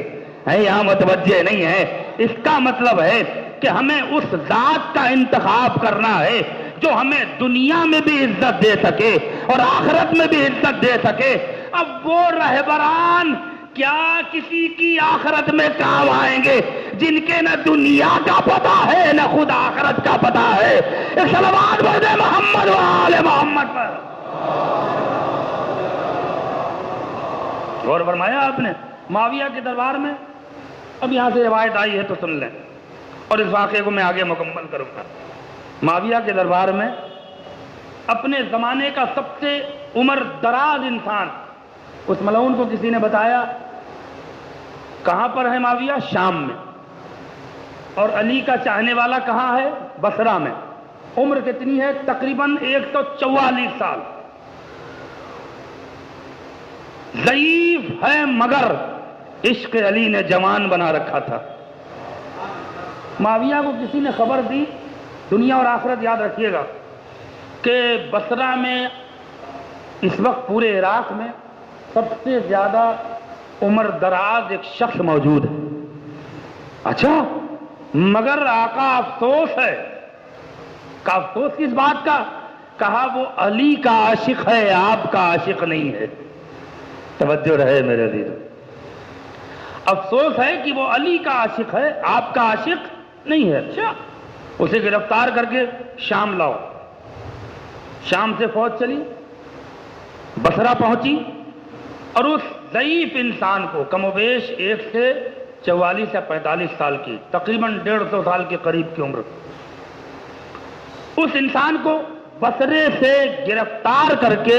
یہاں متوجہ نہیں ہے، اس کا مطلب ہے کہ ہمیں اس ذات کا انتخاب کرنا ہے جو ہمیں دنیا میں بھی عزت دے سکے اور آخرت میں بھی عزت دے سکے۔ اب وہ رہبران کیا کسی کی آخرت میں کام آئیں گے جن کے نہ دنیا کا پتہ ہے نہ خود آخرت کا پتہ ہے؟ صلوات پڑھ دے محمد وآل محمد پر۔ غور فرمایا آپ نے؟ معاویہ کے دربار میں، اب یہاں سے روایت آئی ہے تو سن لیں اور اس واقعے کو میں آگے مکمل کروں گا۔ معاویہ کے دربار میں اپنے زمانے کا سب سے عمر دراز انسان، اس ملعون کو کسی نے بتایا کہاں پر ہے معاویہ؟ شام میں۔ اور علی کا چاہنے والا کہاں ہے؟ بصرہ میں۔ عمر کتنی ہے؟ تقریباً 144 سال۔ ضعیف ہے مگر عشق علی نے جوان بنا رکھا تھا۔ معاویہ کو کسی نے خبر دی، دنیا اور آخرت یاد رکھیے گا، کہ بصرہ میں اس وقت پورے عراق میں سب سے زیادہ عمر دراز ایک شخص موجود ہے۔ اچھا، مگر آقا افسوس ہے۔ کا افسوس کس بات کا؟ کہا وہ علی کا عاشق ہے، آپ کا عاشق نہیں ہے۔ توجہ رہے میرے عزیز، افسوس ہے کہ وہ علی کا عاشق ہے، آپ کا عاشق نہیں ہے۔ اچھا، اسے گرفتار کر کے شام لاؤ۔ شام سے فوج چلی، بصرہ پہنچی اور اس ضعیف انسان کو، کم و بیش 1 سے 44 یا 45 سال کی، تقریباً 150 سال کے قریب کی عمر، اس انسان کو بصرے سے گرفتار کر کے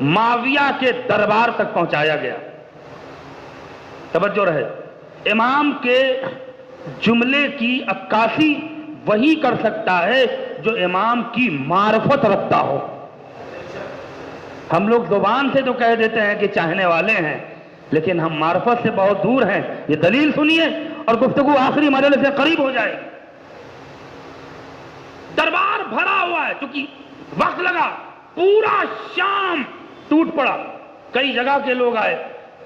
معاویہ کے دربار تک پہنچایا گیا. توجہ رہے، امام کے جملے کی عکاسی وہی کر سکتا ہے جو امام کی معرفت رکھتا ہو. ہم لوگ زبان سے تو کہہ دیتے ہیں کہ چاہنے والے ہیں، لیکن ہم معرفت سے بہت دور ہیں. یہ دلیل سنیے اور گفتگو آخری مرحلے سے قریب ہو جائے. دربار بھرا ہوا ہے، چونکہ وقت لگا، پورا شام ٹوٹ پڑا. کئی جگہ کے لوگ آئے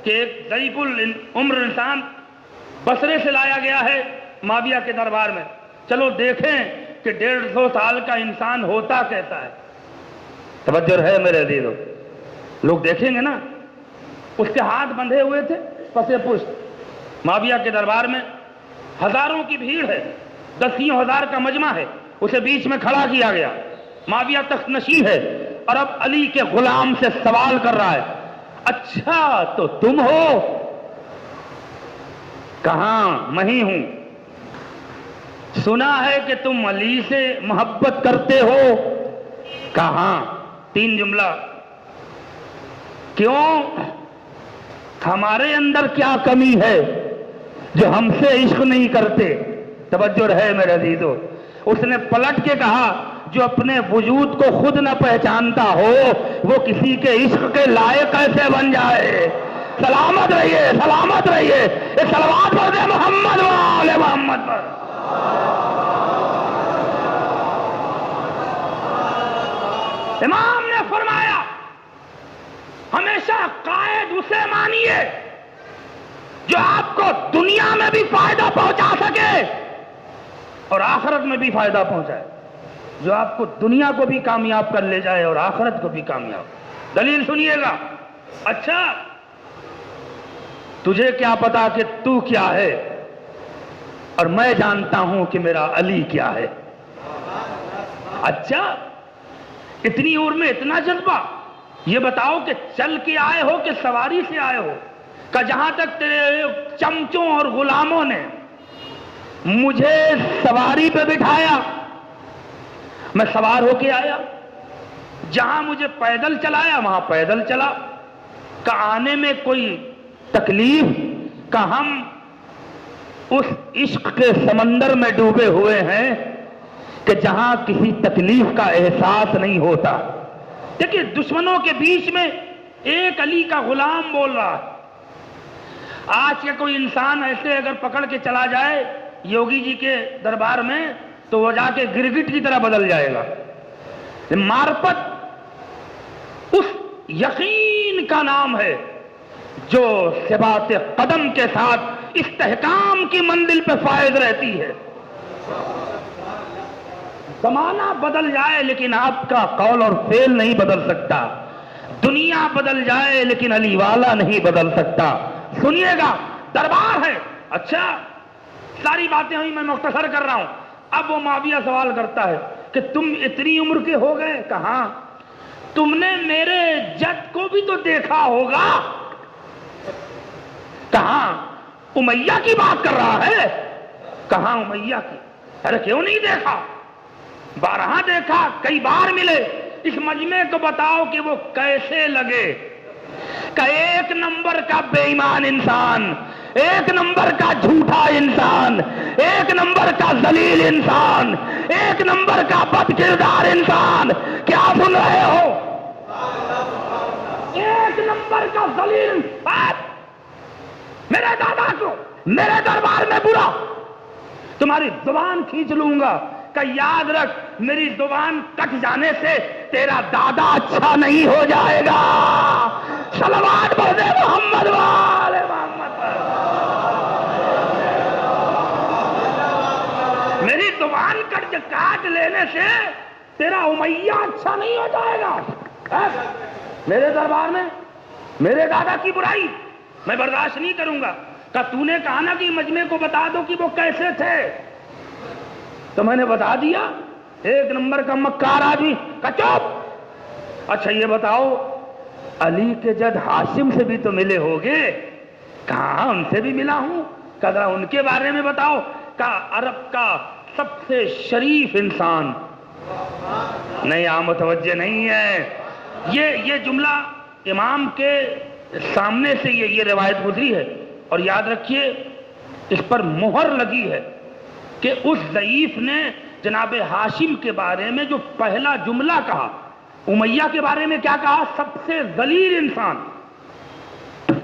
کہ ایک ضعیف العمر انسان بصرے سے لایا گیا ہے معاویہ کے دربار میں، چلو دیکھیں کہ 150 سال کا انسان ہوتا کیسا ہے. توجہ ہے میرے عزیزو، لوگ دیکھیں گے نا. اس کے ہاتھ بندھے ہوئے تھے پسے پشت. معاویہ کے دربار میں ہزاروں کی بھیڑ ہے، 10 ہزار کا مجمع ہے. اسے بیچ میں کھڑا کیا گیا. معاویہ تخت نشین ہے اور اب علی کے غلام سے سوال کر رہا ہے، اچھا تو تم ہو؟ کہاں؟ میں ہی ہوں. سنا ہے کہ تم علی سے محبت کرتے ہو. کہاں؟ 3 جملہ. کیوں؟ ہمارے اندر کیا کمی ہے جو ہم سے عشق نہیں کرتے؟ توجہ رہے میرے عزیزو. اس نے پلٹ کے کہا، جو اپنے وجود کو خود نہ پہچانتا ہو وہ کسی کے عشق کے لائق کیسے بن جائے؟ سلامت رہیے، سلامت رہیے. ایک صلوات پڑھ دے محمد و آل محمد پر. امام نے فرمایا ہمیشہ قائد اسے مانیے جو آپ کو دنیا میں بھی فائدہ پہنچا سکے اور آخرت میں بھی فائدہ پہنچائے. جو آپ کو دنیا کو بھی کامیاب کر لے جائے اور آخرت کو بھی کامیاب. دلیل سنیے گا. اچھا تجھے کیا پتا کہ تو کیا ہے، اور میں جانتا ہوں کہ میرا علی کیا ہے. اچھا اتنی عمر میں اتنا جذبہ. یہ بتاؤ کہ چل کے آئے ہو کہ سواری سے آئے ہو؟ کہ جہاں تک تیرے چمچوں اور غلاموں نے مجھے سواری پہ بٹھایا میں سوار ہو کے آیا، جہاں مجھے پیدل چلایا وہاں پیدل چلا. کہ آنے میں کوئی تکلیف؟ کہ ہم اس عشق کے سمندر میں ڈوبے ہوئے ہیں کہ جہاں کسی تکلیف کا احساس نہیں ہوتا. دیکھیے دشمنوں کے بیچ میں ایک علی کا غلام بول رہا ہے. آج کا کوئی انسان ایسے اگر پکڑ کے چلا جائے یوگی جی کے دربار میں تو وہ جا کے گرگٹ کی طرح بدل جائے گا. معرفت اس یقین کا نام ہے جو ثبات قدم کے ساتھ استحکام کی منزل پہ فائز رہتی ہے. زمانہ بدل جائے لیکن آپ کا قول اور فعل نہیں بدل سکتا. دنیا بدل جائے لیکن علی والا نہیں بدل سکتا. سنیے گا دربار ہے. اچھا ساری باتیں ہوئی، میں مختصر کر رہا ہوں. اب وہ معاویہ سوال کرتا ہے کہ تم اتنی عمر کے ہو گئے. کہاں؟ تم نے میرے جد کو بھی تو دیکھا ہوگا. کہاں؟ امیہ کی بات کر رہا ہے. کہاں امیہ کی؟ ارے کیوں نہیں دیکھا؟ بارہا دیکھا، کئی بار ملے. اس مجمع کو بتاؤ کہ وہ کیسے لگے. کہ ایک نمبر کا بے ایمان انسان، ایک نمبر کا جھوٹا انسان، ایک نمبر کا ذلیل انسان، ایک نمبر کا بد کردار انسان. کیا سن رہے ہو؟ ایک نمبر کا ذلیل انسان. میرے دادا کو میرے دربار میں برا، تمہاری زبان کھینچ لوں گا. کہ یاد رکھ میری زبان کٹ جانے سے تیرا دادا اچھا نہیں ہو جائے گا. صلوات پڑھ دے محمد و آل محمد پر. میری زبان کاٹ لینے سے تیرا امیہ اچھا نہیں ہو جائے گا. میرے دربار میں میرے دادا کی برائی میں برداشت نہیں کروں گا. کہ تو نے کہا نا کہ مجمع کو بتا دو کہ وہ کیسے تھے، تو میں نے بتا دیا. ایک نمبر کا مکار آدمی. کہ چپ. اچھا یہ بتاؤ علی کے جد ہاشم سے بھی تو ملے ہوگے. کہاں؟ ان سے بھی ملا ہوں. کہ ان کے بارے میں بتاؤ. کہ عرب کا سب سے شریف انسان نہیں آپ متوجہ نہیں ہے. یہ جملہ امام کے سامنے سے یہ روایت گزری ہے، اور یاد رکھیے اس پر مہر لگی ہے کہ اس ضعیف نے جناب ہاشم کے بارے میں جو پہلا جملہ کہا، امیہ کے بارے میں کیا کہا؟ سب سے ذلیل انسان.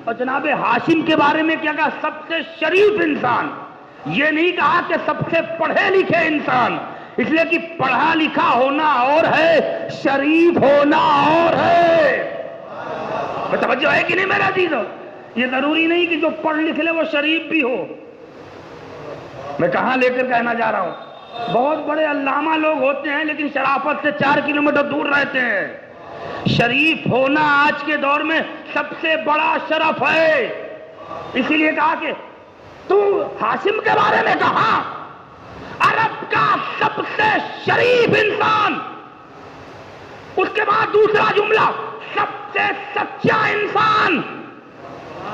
اور جناب ہاشم کے بارے میں کیا کہا؟ سب سے شریف انسان. یہ نہیں کہا کہ سب سے پڑھے لکھے انسان، اس لیے کہ پڑھا لکھا ہونا اور ہے، شریف ہونا اور ہے. توجہ ہے کہ نہیں میرا عزیزو؟ یہ ضروری نہیں کہ جو پڑھ لکھ لے وہ شریف بھی ہو. میں کہاں لے کر کہنا جا رہا ہوں؟ بہت بڑے علامہ لوگ ہوتے ہیں لیکن شرافت سے 4 کلومیٹر دور رہتے ہیں. شریف ہونا آج کے دور میں سب سے بڑا شرف ہے. اسی لیے کہا کہ تو ہاشم کے بارے میں کہا عرب کا سب سے شریف انسان. اس کے بعد دوسرا جملہ سب سے سچا انسان.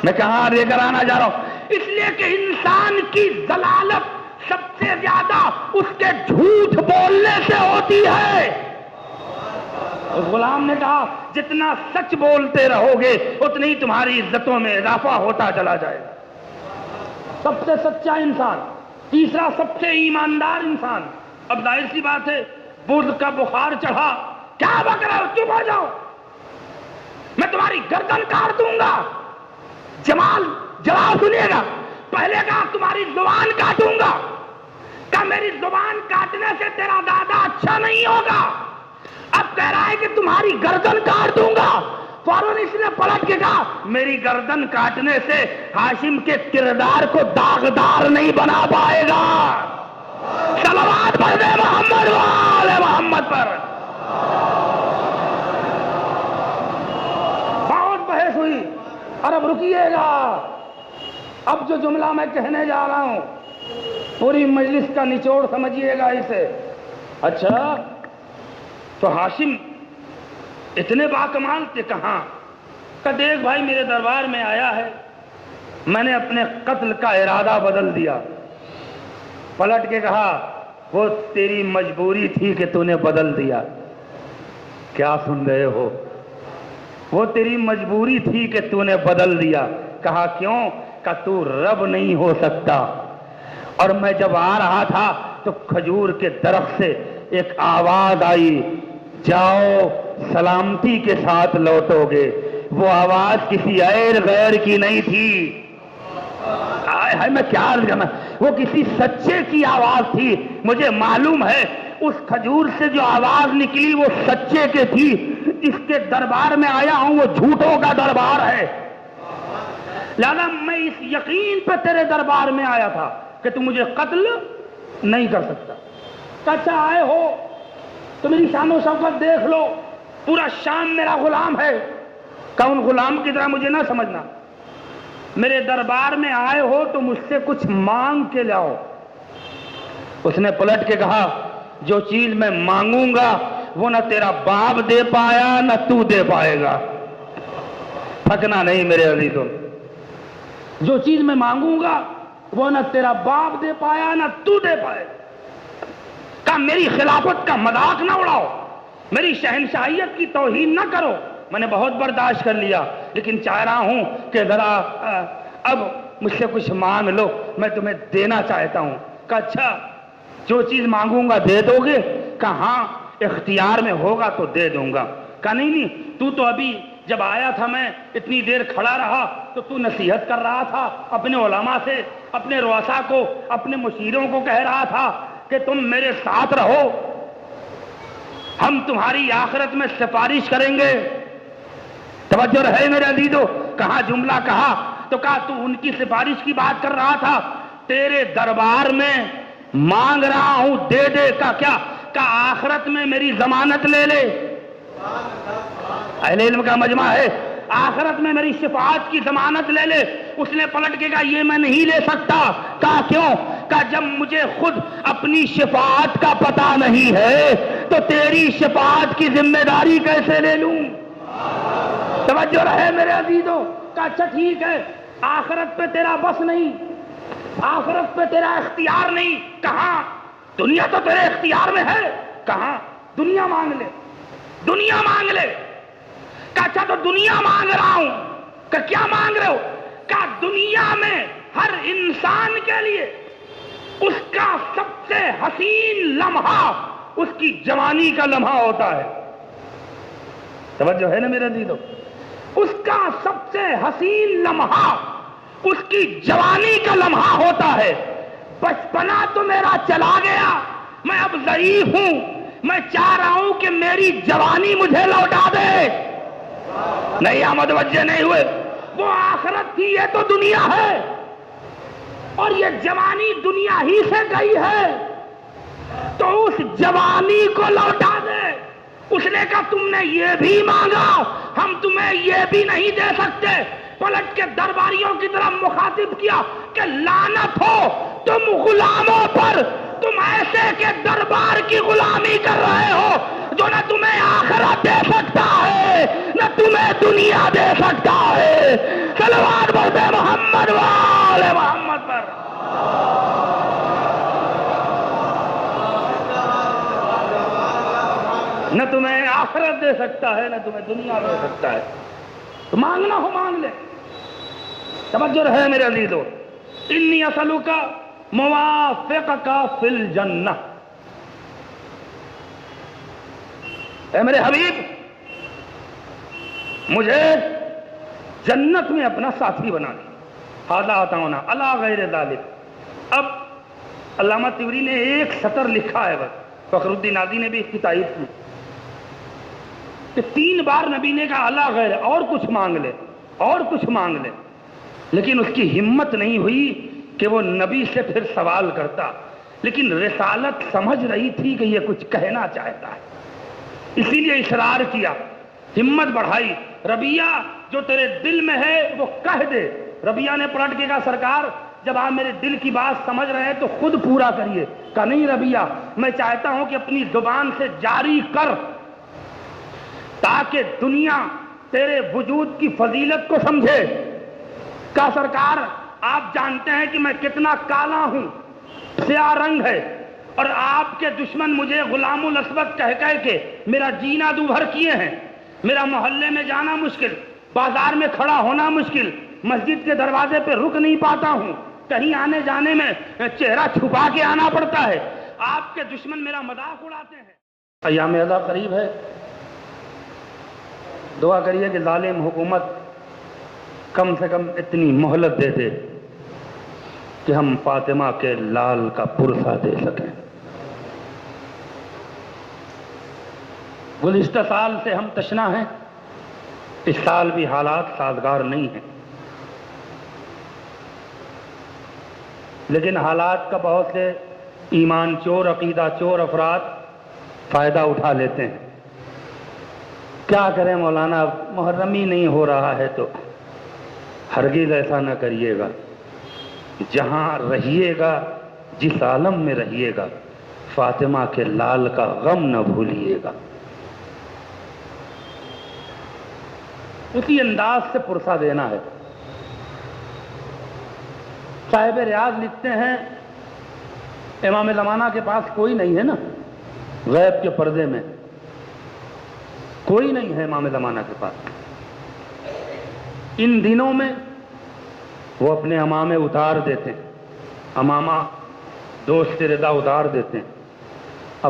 میں کہاں لے کر آنا جا رہا ہوں؟ اس لیے کہ انسان کی ضلالت سب سے زیادہ اس کے جھوٹ بولنے سے ہوتی ہے. اس غلام نے کہا جتنا سچ بولتے رہو گے اتنی تمہاری عزتوں میں اضافہ ہوتا چلا جائے گا. سب سے سچا انسان. تیسرا سب سے ایماندار انسان. اب ظاہر سی بات ہے بدھ کا بخار چڑھا، کیا بک رہے ہو؟ چپ ہو جاؤ، میں تمہاری گردن کاٹ دوں گا. جمال جواب سنیے گا. پہلے کہا تمہاری زبان کاٹوں گا، کہا میری زبان کاٹنے سے تیرا دادا اچھا نہیں ہوگا. اب کہہ رہا ہے کہ تمہاری گردن کاٹ دوں گا. فوراً اس نے پلٹ کے کہا میری گردن کاٹنے سے ہاشم کے کردار کو داغدار نہیں بنا پائے گا. صلوات پڑھ دے محمد وآل محمد پر. بہت بحث ہوئی اور اب رکیے گا. اب جو جملہ میں کہنے جا رہا ہوں پوری مجلس کا نچوڑ سمجھیے گا اسے. اچھا تو ہاشم اتنے باکمال تھے کہاں؟ کہ دیکھ بھائی میرے دربار میں آیا ہے، میں نے اپنے قتل کا ارادہ بدل دیا. پلٹ کے کہا وہ تیری مجبوری تھی کہ تو نے بدل دیا. کیا سن رہے ہو؟ وہ تیری مجبوری تھی کہ تو نے بدل دیا. کہا کیوں؟ کہ تو رب نہیں ہو سکتا. اور میں جب آ رہا تھا تو کھجور کے درخت سے ایک آواز آئی، جاؤ سلامتی کے ساتھ لوٹو گے. وہ آواز کسی غیر کی نہیں تھی. میں کیا عرض کرنا، وہ کسی سچے کی آواز تھی. مجھے معلوم ہے اس کھجور سے جو آواز نکلی وہ سچے کے تھی. اس کے دربار میں آیا ہوں وہ جھوٹوں کا دربار ہے. لہذا میں اس یقین پہ تیرے دربار میں آیا تھا کہ تم مجھے قتل نہیں کر سکتا. اچھا آئے ہو تو میری شان و شوکت دیکھ لو، پورا شام میرا غلام ہے. کون غلام کی طرح مجھے نہ سمجھنا. میرے دربار میں آئے ہو تو مجھ سے کچھ مانگ کے لاؤ. اس نے پلٹ کے کہا جو چیز میں مانگوں گا وہ نہ تیرا باپ دے پایا نہ تو دے پائے گا. تھکنا نہیں میرے عزیزوں، جو چیز میں مانگوں گا وہ نہ تیرا باپ دے پایا نہ تو دے پائے. کہا میری خلافت کا مذاق نہ اڑاؤ، میری شہنشاہیت کی توہین نہ کرو. میں نے بہت برداشت کر لیا لیکن چاہ رہا ہوں کہ ذرا اب مجھ سے کچھ مانگ لو، میں تمہیں دینا چاہتا ہوں. کہا اچھا جو چیز مانگوں گا دے دو گے؟ کہا ہاں اختیار میں ہوگا تو دے دوں گا. کہا نہیں تو ابھی جب آیا تھا میں اتنی دیر کھڑا رہا تو نصیحت کر رہا تھا اپنے علماء سے، اپنے رؤساء کو، اپنے مشیروں کو کہہ رہا تھا کہ تم میرے ساتھ رہو، ہم تمہاری آخرت میں سفارش کریں گے. توجہ رہے میرے عزیزو. کہا جملہ کہا تو کہا تو ان کی سفارش کی بات کر رہا تھا، تیرے دربار میں مانگ رہا ہوں دے دے. کا کیا؟ کہ آخرت میں میری ضمانت لے لے. اہل علم کا مجمع ہے، آخرت میں میری شفاعت کی ضمانت لے لے. اس نے پلٹ کے کہا یہ میں نہیں لے سکتا. کہا کیوں؟ کہا جب مجھے خود اپنی شفاعت کا پتہ نہیں ہے تو تیری شفاعت کی ذمہ داری کیسے لے لوں؟ توجہ رہے میرے عزیزوں. کہا اچھا ٹھیک ہے، آخرت پہ تیرا بس نہیں، آخرت پہ تیرا اختیار نہیں. کہاں؟ دنیا تو تیرے اختیار میں ہے. کہاں؟ دنیا مانگ لے، دنیا مانگ لے۔ کہا اچھا تو دنیا مانگ رہا ہوں۔ کہ کیا مانگ رہے ہو؟ کہا دنیا میں ہر انسان کے لیے اس کا سب سے حسین لمحہ اس کی جوانی کا لمحہ ہوتا ہے۔ توجہ ہے نا میرا عزیزو؟ اس کا سب سے حسین لمحہ اس کی جوانی کا لمحہ ہوتا ہے۔ بچپنا تو میرا چلا گیا، میں اب ضعیف ہوں، میں چاہ رہا ہوں کہ میری جوانی مجھے لوٹا دے۔ نہیں آپ متوجہ نہیں ہوئے؟ وہ آخرت تھی، یہ تو دنیا ہے، اور یہ جوانی دنیا ہی سے گئی ہے، تو اس جوانی کو لوٹا دے۔ اس نے کہا تم نے یہ بھی مانگا، ہم تمہیں یہ بھی نہیں دے سکتے۔ پلٹ کے درباریوں کی طرف مخاطب کیا کہ لعنت ہو تم غلاموں پر، تم ایسے کے دربار کی غلامی کر رہے ہو جو نہ تمہیں آخرت دے سکتا ہے نہ تمہیں دنیا دے سکتا ہے۔ صلوات بولتے محمد وآل محمد پر۔ نہ تمہیں آخرت دے سکتا ہے نہ تمہیں دنیا دے سکتا ہے، تو مانگنا ہو مانگ لے۔ توجہ رہے میرے عزیزو، انی اسألک موافقک فی الجنہ، اے میرے حبیب مجھے جنت میں اپنا ساتھی بنا دے۔ ھذا عطاؤنا الا غیر ذلک۔ اب علامہ طبری نے ایک سطر لکھا ہے، بس فخر الدین نازی نے بھی اس کی تائید کی کہ 3 بار نبی نے کہا اللہ غیر، اور کچھ مانگ لے اور کچھ مانگ لے، لیکن اس کی ہمت نہیں ہوئی کہ وہ نبی سے پھر سوال کرتا، لیکن رسالت سمجھ رہی تھی کہ یہ کچھ کہنا چاہتا ہے، اسی لیے اصرار کیا، ہمت بڑھائی۔ ربیہ جو تیرے دل میں ہے وہ کہہ دے۔ ربیہ نے پلٹ کے کہا سرکار جب آپ میرے دل کی بات سمجھ رہے ہیں تو خود پورا کریے۔ کہا نہیں ربیہ، میں چاہتا ہوں کہ اپنی زبان سے جاری کر تاکہ دنیا تیرے وجود کی فضیلت کو سمجھے۔ کہا سرکار آپ جانتے ہیں کہ میں کتنا کالا ہوں، سیاہ رنگ ہے، اور آپ کے دشمن مجھے غلام الاسود کہہ کے میرا جینا دوبھر کیے ہیں، میرا محلے میں جانا مشکل، بازار میں کھڑا ہونا مشکل، مسجد کے دروازے پہ رک نہیں پاتا ہوں، کہیں آنے جانے میں چہرہ چھپا کے آنا پڑتا ہے، آپ کے دشمن میرا مذاق اڑاتے ہیں۔ ایام ادا قریب ہے، دعا کریے کہ ظالم حکومت کم سے کم اتنی مہلت دے دے کہ ہم فاطمہ کے لال کا پرسہ دے سکیں۔ گزشتہ سال سے ہم تشنا ہیں، اس سال بھی حالات سازگار نہیں ہیں، لیکن حالات کا بہت سے ایمان چور، عقیدہ چور افراد فائدہ اٹھا لیتے ہیں۔ کیا کریں مولانا، محرم ہی نہیں ہو رہا ہے تو ہرگز ایسا نہ کریے گا، جہاں رہیے گا جس عالم میں رہیے گا فاطمہ کے لال کا غم نہ بھولیے گا۔ اسی انداز سے پرسہ دینا ہے۔ صاحب ریاض لکھتے ہیں امام زمانہ کے پاس کوئی نہیں ہے نا، غیب کے پردے میں کوئی نہیں ہے امام زمانہ کے پاس۔ ان دنوں میں وہ اپنے امامے اتار دیتے ہیں، امامہ دوست رضا اتار دیتے ہیں،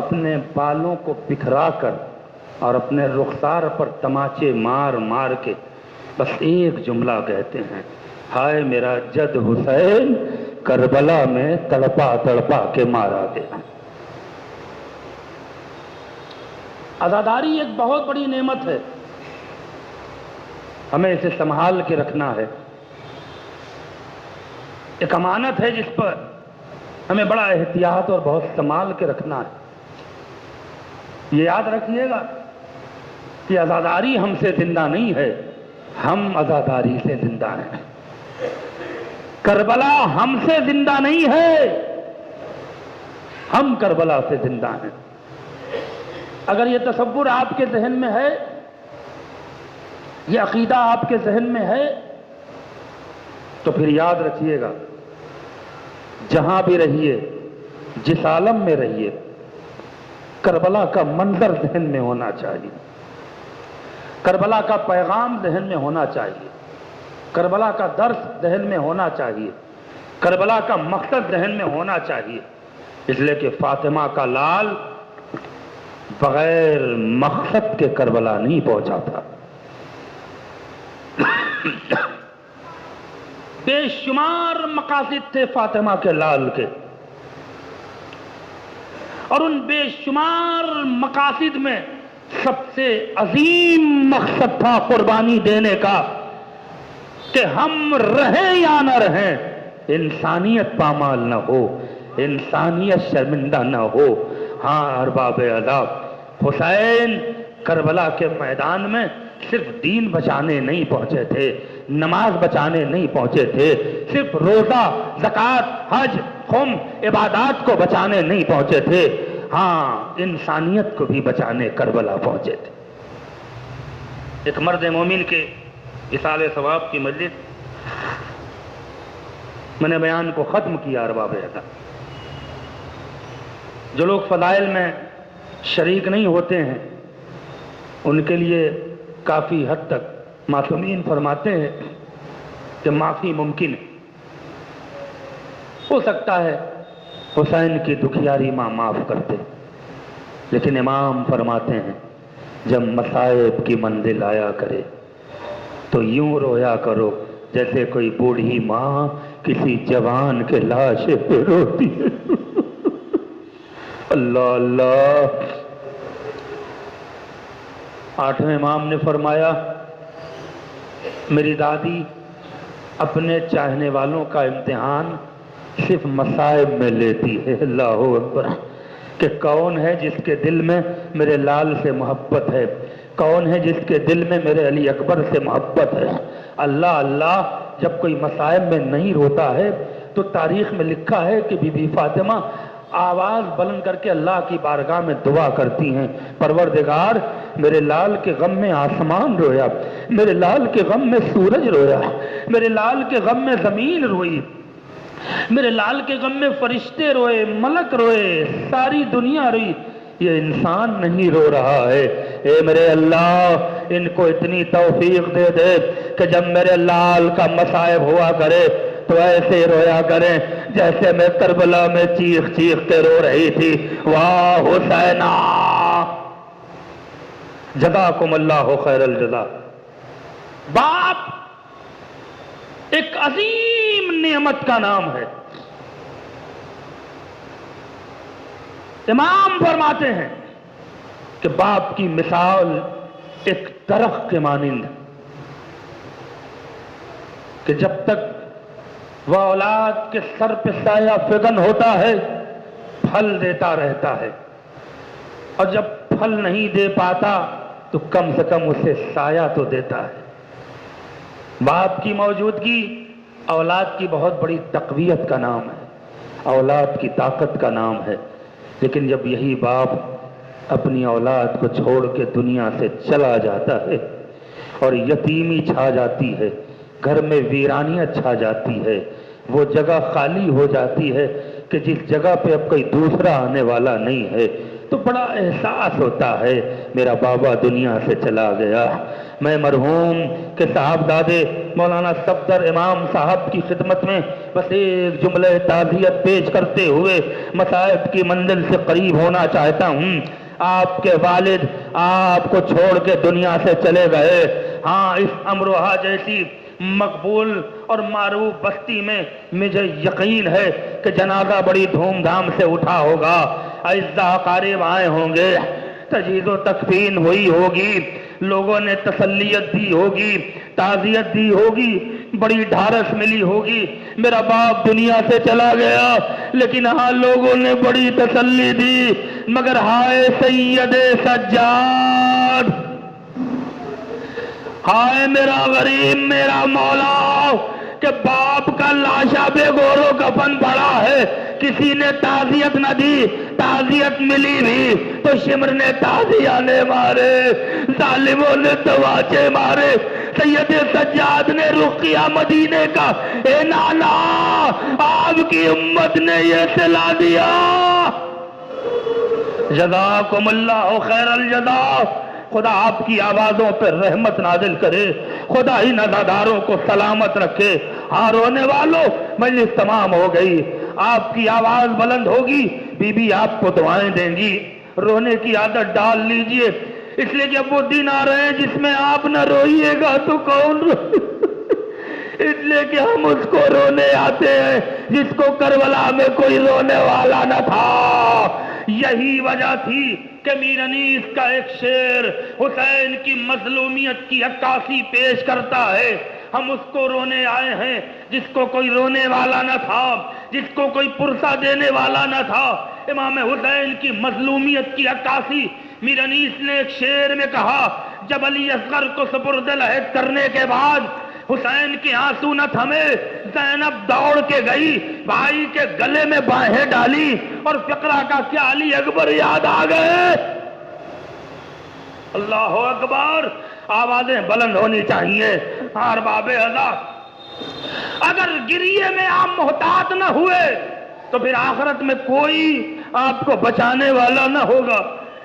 اپنے بالوں کو بکھرا کر اور اپنے رخسار پر تماچے مار مار کے بس ایک جملہ کہتے ہیں، ہائے میرا جد حسین کربلا میں تڑپا تڑپا کے مارا گیا۔ عزاداری ایک بہت بڑی نعمت ہے، ہمیں اسے سنبھال کے رکھنا ہے، ایک امانت ہے جس پر ہمیں بڑا احتیاط اور بہت سنبھال کے رکھنا ہے۔ یہ یاد رکھیے گا کہ عزاداری ہم سے زندہ نہیں ہے، ہم عزاداری سے زندہ ہیں۔ کربلا ہم سے زندہ نہیں ہے، ہم کربلا سے زندہ ہیں۔ اگر یہ تصور آپ کے ذہن میں ہے، یہ عقیدہ آپ کے ذہن میں ہے، تو پھر یاد رکھیے گا جہاں بھی رہیے، جس عالم میں رہیے، کربلا کا منظر ذہن میں ہونا چاہیے، کربلا کا پیغام ذہن میں ہونا چاہیے، کربلا کا درس ذہن میں ہونا چاہیے، کربلا کا مقصد ذہن میں ہونا چاہیے، اس لیے کہ فاطمہ کا لال بغیر مقصد کے کربلا نہیں پہنچا تھا۔ بے شمار مقاصد تھے فاطمہ کے لال کے، اور ان بے شمار مقاصد میں سب سے عظیم مقصد تھا قربانی دینے کا، کہ ہم رہیں یا نہ رہیں انسانیت پامال نہ ہو، انسانیت شرمندہ نہ ہو۔ ہاں ارباب ادب، حسین کربلا کے میدان میں صرف دین بچانے نہیں پہنچے تھے، نماز بچانے نہیں پہنچے تھے، صرف روزہ، زکوٰۃ، حج، خم عبادات کو بچانے نہیں پہنچے تھے، ہاں انسانیت کو بھی بچانے کربلا پہنچے تھے۔ ایک مرد مومن کے اصال ثواب کی مجلس میں نے بیان کو ختم کیا ارباب ادب۔ جو لوگ فضائل میں شریک نہیں ہوتے ہیں ان کے لیے کافی حد تک معصومین فرماتے ہیں کہ معافی ممکن ہے، ہو سکتا ہے حسین کی دکھیاری ماں معاف کرتے، لیکن امام فرماتے ہیں جب مصائب کی منزل آیا کرے تو یوں رویا کرو جیسے کوئی بوڑھی ماں کسی جوان کے لاش پہ روتی ہے۔ اللہ اللہ۔ آٹھویں امام نے فرمایا میری دادی اپنے چاہنے والوں کا امتحان صرف مصائب میں لیتی ہے، اللہ اکبر، کہ کون ہے جس کے دل میں میرے لال سے محبت ہے، کون ہے جس کے دل میں میرے علی اکبر سے محبت ہے۔ اللہ اللہ، جب کوئی مصائب میں نہیں روتا ہے تو تاریخ میں لکھا ہے کہ بی بی فاطمہ آواز بلند کر کے اللہ کی بارگاہ میں دعا کرتی ہیں، پروردگار میرے لال کے غم میں آسمان رویا، میرے لال کے غم میں سورج رویا، میرے لال کے غم میں زمین روئی، میرے لال کے غم میں فرشتے روئے، ملک روئے، ساری دنیا روئی، یہ انسان نہیں رو رہا ہے۔ اے میرے اللہ ان کو اتنی توفیق دے دے کہ جب میرے لال کا مصائب ہوا کرے تو ایسے رویا کریں جیسے میں کربلا میں چیخ چیخ کے رو رہی تھی، واہ حسینہ جزاکم اللہ خیر الجزا۔ باپ ایک عظیم نعمت کا نام ہے۔ امام فرماتے ہیں کہ باپ کی مثال ایک درخت کے مانند ہے کہ جب تک وہ اولاد کے سر پہ سایہ فگن ہوتا ہے پھل دیتا رہتا ہے، اور جب پھل نہیں دے پاتا تو کم سے کم اسے سایہ تو دیتا ہے۔ باپ کی موجودگی اولاد کی بہت بڑی تقویت کا نام ہے، اولاد کی طاقت کا نام ہے، لیکن جب یہی باپ اپنی اولاد کو چھوڑ کے دنیا سے چلا جاتا ہے اور یتیمی چھا جاتی ہے، گھر میں ویرانیت چھا جاتی ہے، وہ جگہ خالی ہو جاتی ہے کہ جس جگہ پہ اب کوئی دوسرا آنے والا نہیں ہے، تو بڑا احساس ہوتا ہے میرا بابا دنیا سے چلا گیا۔ میں مرحوم کے صاحبزادے مولانا صفدر امام صاحب کی خدمت میں بس ایک جملہ تعزیت پیش کرتے ہوئے مصائب کی منزل سے قریب ہونا چاہتا ہوں۔ آپ کے والد آپ کو چھوڑ کے دنیا سے چلے گئے، ہاں اس امروہہ جیسی مقبول اور معروف بستی میں مجھے یقین ہے کہ جنازہ بڑی دھوم دھام سے اٹھا ہوگا، اعزاء اقارب آئے ہوں گے، تجہیز و تکفین ہوئی ہوگی، لوگوں نے تسلیت دی ہوگی، تعزیت دی ہوگی، بڑی ڈھارس ملی ہوگی۔ میرا باپ دنیا سے چلا گیا لیکن ہاں لوگوں نے بڑی تسلی دی، مگر ہائے سید سجاد، ہائے میرا غریب میرا مولا کہ باپ کا لاشا بے گور و کفن پڑا ہے، کسی نے تعزیت نہ دی، تعزیت ملی بھی تو شمر نے تعزیانے مارے، ظالموں نے تواچے مارے۔ سید سجاد نے رخ کیا مدینے کا، اے نانا آپ کی امت نے یہ سلا دیا جزاکم اللہ خیر الجزا. خدا آپ کی آوازوں پر رحمت نازل کرے، خدا ہی نظرداروں کو سلامت رکھے. ہاں رونے والوں، مجلس تمام ہو گئی، آپ کی آواز بلند ہوگی، بی بی آپ کو دعائیں دیں گی. رونے کی عادت ڈال لیجئے، اس لیے کہ اب وہ دن آ رہے ہیں جس میں آپ نہ روئیے گا تو کون اس لیے کہ ہم اس کو رونے آتے ہیں جس کو کربلا میں کوئی رونے والا نہ تھا. یہی وجہ تھی کہ میر انیس کا ایک شعر حسین کی مظلومیت کی عکاسی پیش کرتا ہے. ہم اس کو رونے آئے ہیں جس کو کوئی رونے والا نہ تھا، جس کو کوئی پرسہ دینے والا نہ تھا. امام حسین کی مظلومیت کی عکاسی میر انیس نے ایک شعر میں کہا. جب علی اصغر کو سپرد لحد کرنے کے بعد حسین کے آنسو نہ تھمے، زینب دوڑ کے گئی، بھائی کے گلے میں باہیں ڈالی اور فقرہ کا کیا علی اکبر یاد آ گئے. اللہ اکبر. آوازیں بلند ہونی چاہیے. ارباب اذا، اگر گریے میں آپ محتاط نہ ہوئے تو پھر آخرت میں کوئی آپ کو بچانے والا نہ ہوگا.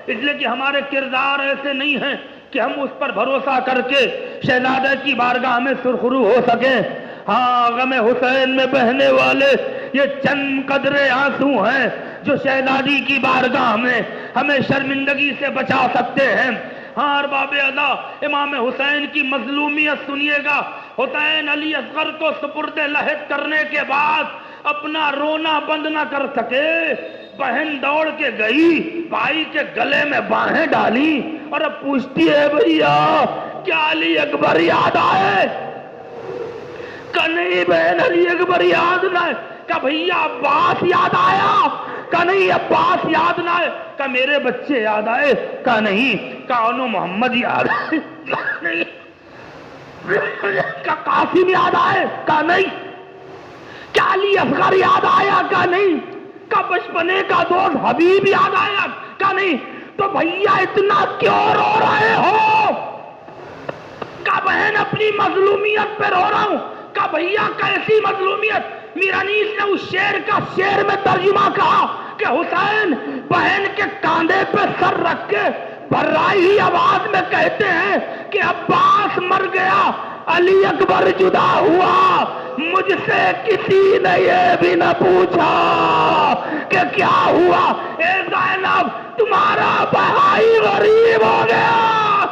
اس لیے کہ ہمارے کردار ایسے نہیں ہیں کہ ہم اس پر بھروسہ کر کے شہزادہ کی بارگاہ میں سرخرو ہو سکیں. ہاں غم حسین میں بہنے والے یہ چند قطرے آنسو ہیں جو شہزادی کی بارگاہ میں ہمیں شرمندگی سے بچا سکتے ہیں. ہاں ارباب ادا، امام حسین کی مظلومیت سنیے گا. حسین علی اصغر کو سپرد لحد کرنے کے بعد اپنا رونا بند نہ کر سکے. بہن دوڑ کے گئی، بھائی کے گلے میں باہیں ڈالی اور اب پوچھتی ہے بھیا کیا علی اکبر یاد آئے؟ کہ نہیں بہن علی اکبر یاد نہ ہے. کہ بھیا عباس یاد آیا؟ کہ نہیں عباس یاد نہ ہے. کہ میرے بچے یاد آئے؟ کہ نہیں. کہ انو محمد یاد آئے؟ کہ نہیں. کہ قاسم یاد آئے؟ کہ نہیں. کیا علی اصغر یاد آیا؟ کہ نہیں. کا بچپنے کا دوست حبیب یاد آیا؟ کہ نہیں. تو بھیا اتنا کیوں رو رہے ہو؟ کا بہن اپنی مظلومیت پہ رو رہا ہوں. کا بھیا کیسی مظلومیت؟ میر انیس نے اس شعر کا شعر میں ترجمہ کہا کہ حسین بہن کے کاندھے پہ سر رکھ کے بھرائی ہوئی آواز میں کہتے ہیں کہ عباس مر گیا، علی اکبر جدا ہوا، مجھ سے کسی نے یہ بھی نہ پوچھا کہ کیا ہوا. اے زینب تمہارا بھائی غریب ہو گیا.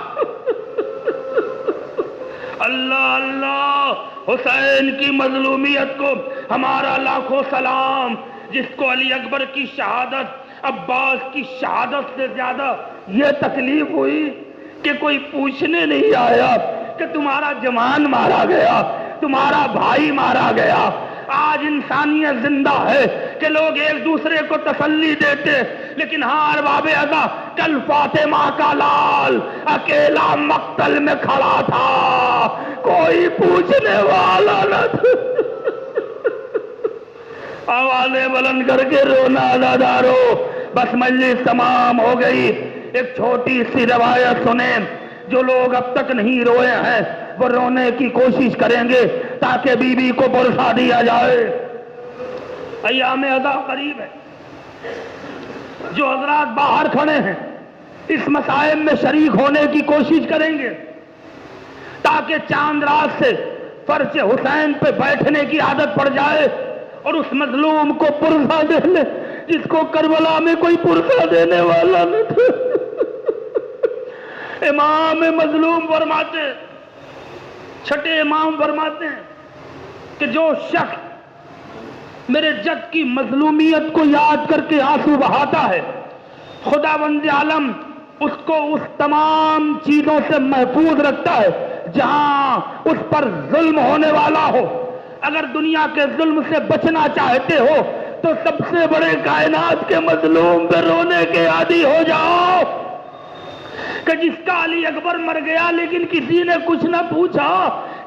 اللہ اللہ. حسین کی مظلومیت کو ہمارا لاکھوں سلام. جس کو علی اکبر کی شہادت، عباس کی شہادت سے زیادہ یہ تکلیف ہوئی کہ کوئی پوچھنے نہیں آیا کہ تمہارا جوان مارا گیا، تمہارا بھائی مارا گیا. آج انسانیت زندہ ہے کہ لوگ ایک دوسرے کو تسلی دیتے، لیکن ہاں ارباب اذا کل فاطمہ کا لال اکیلا مقتل میں کھڑا تھا، کوئی پوچھنے والا نہ تھا. آوازیں بلند کر کے رونا ادادارو. بس مجلس تمام ہو گئی. ایک چھوٹی سی روایت سنیں. جو لوگ اب تک نہیں روئے ہیں وہ رونے کی کوشش کریں گے تاکہ بی بی کو پرسا دیا جائے. ایام ادا قریب ہے. جو حضرات باہر کھڑے ہیں اس مسائل میں شریک ہونے کی کوشش کریں گے تاکہ چاند رات سے فرش حسین پہ بیٹھنے کی عادت پڑ جائے اور اس مظلوم کو پرسا دے لے جس کو کربلا میں کوئی پرسا دینے والا نہ تھا. امام مظلوم فرماتے، چھٹے امام فرماتے ہیں کہ جو شخص میرے جد کی مظلومیت کو یاد کر کے آنسو بہاتا ہے، خداوند عالم اس کو اس تمام چیزوں سے محفوظ رکھتا ہے جہاں اس پر ظلم ہونے والا ہو. اگر دنیا کے ظلم سے بچنا چاہتے ہو تو سب سے بڑے کائنات کے مظلوم پہ رونے کے عادی ہو جاؤ کہ جس کا علی اکبر مر گیا لیکن کسی نے کچھ نہ پوچھا،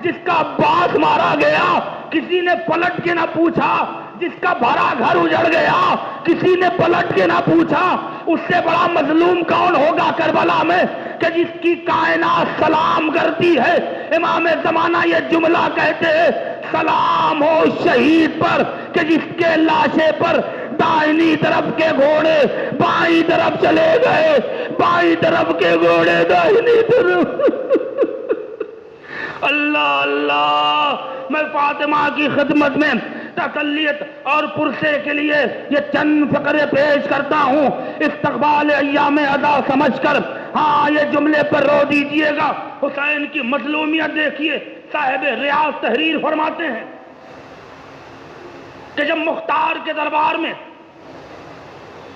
جس کا عباس مارا گیا کسی نے پلٹ کے نہ پوچھا، جس کا بھرا گھر اجڑ گیا کسی نے پلٹ کے نہ پوچھا. اس سے بڑا مظلوم کون ہوگا کربلا میں کہ جس کی کائنات سلام کرتی ہے. امام زمانہ یہ جملہ کہتے ہیں، سلام ہو شہید پر کہ جس کے لاشے پر دائنی طرف کے گھوڑے بائیں طرف چلے گئے، بائیں طرف کے گھوڑے دائنی طرف۔ اللہ اللہ، میں فاطمہ کی خدمت میں تسلیت اور پرسے کے لیے یہ چند فقرے پیش کرتا ہوں، استقبال ایام ادا سمجھ کر۔ ہاں، یہ جملے پر رو دیجئے گا، حسین کی مظلومیت دیکھیے۔ صاحب ریاض تحریر فرماتے ہیں کہ جب مختار کے دربار میں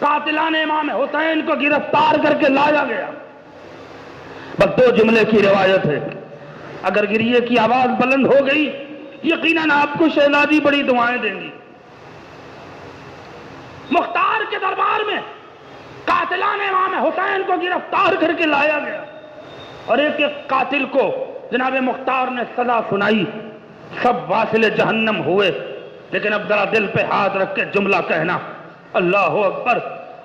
قاتلان امام حسین کو گرفتار کر کے لایا گیا، بس 2 جملے کی روایت ہے، اگر گریے کی آواز بلند ہو گئی یقیناً آپ کو شہزادی بڑی دعائیں دیں گی۔ مختار کے دربار میں قاتلان امام حسین کو گرفتار کر کے لایا گیا اور ایک ایک قاتل کو جناب مختار نے سزا سنائی، سب واصل جہنم ہوئے۔ لیکن اب ذرا دل پہ ہاتھ رکھ کے جملہ کہنا، اللہ اکبر۔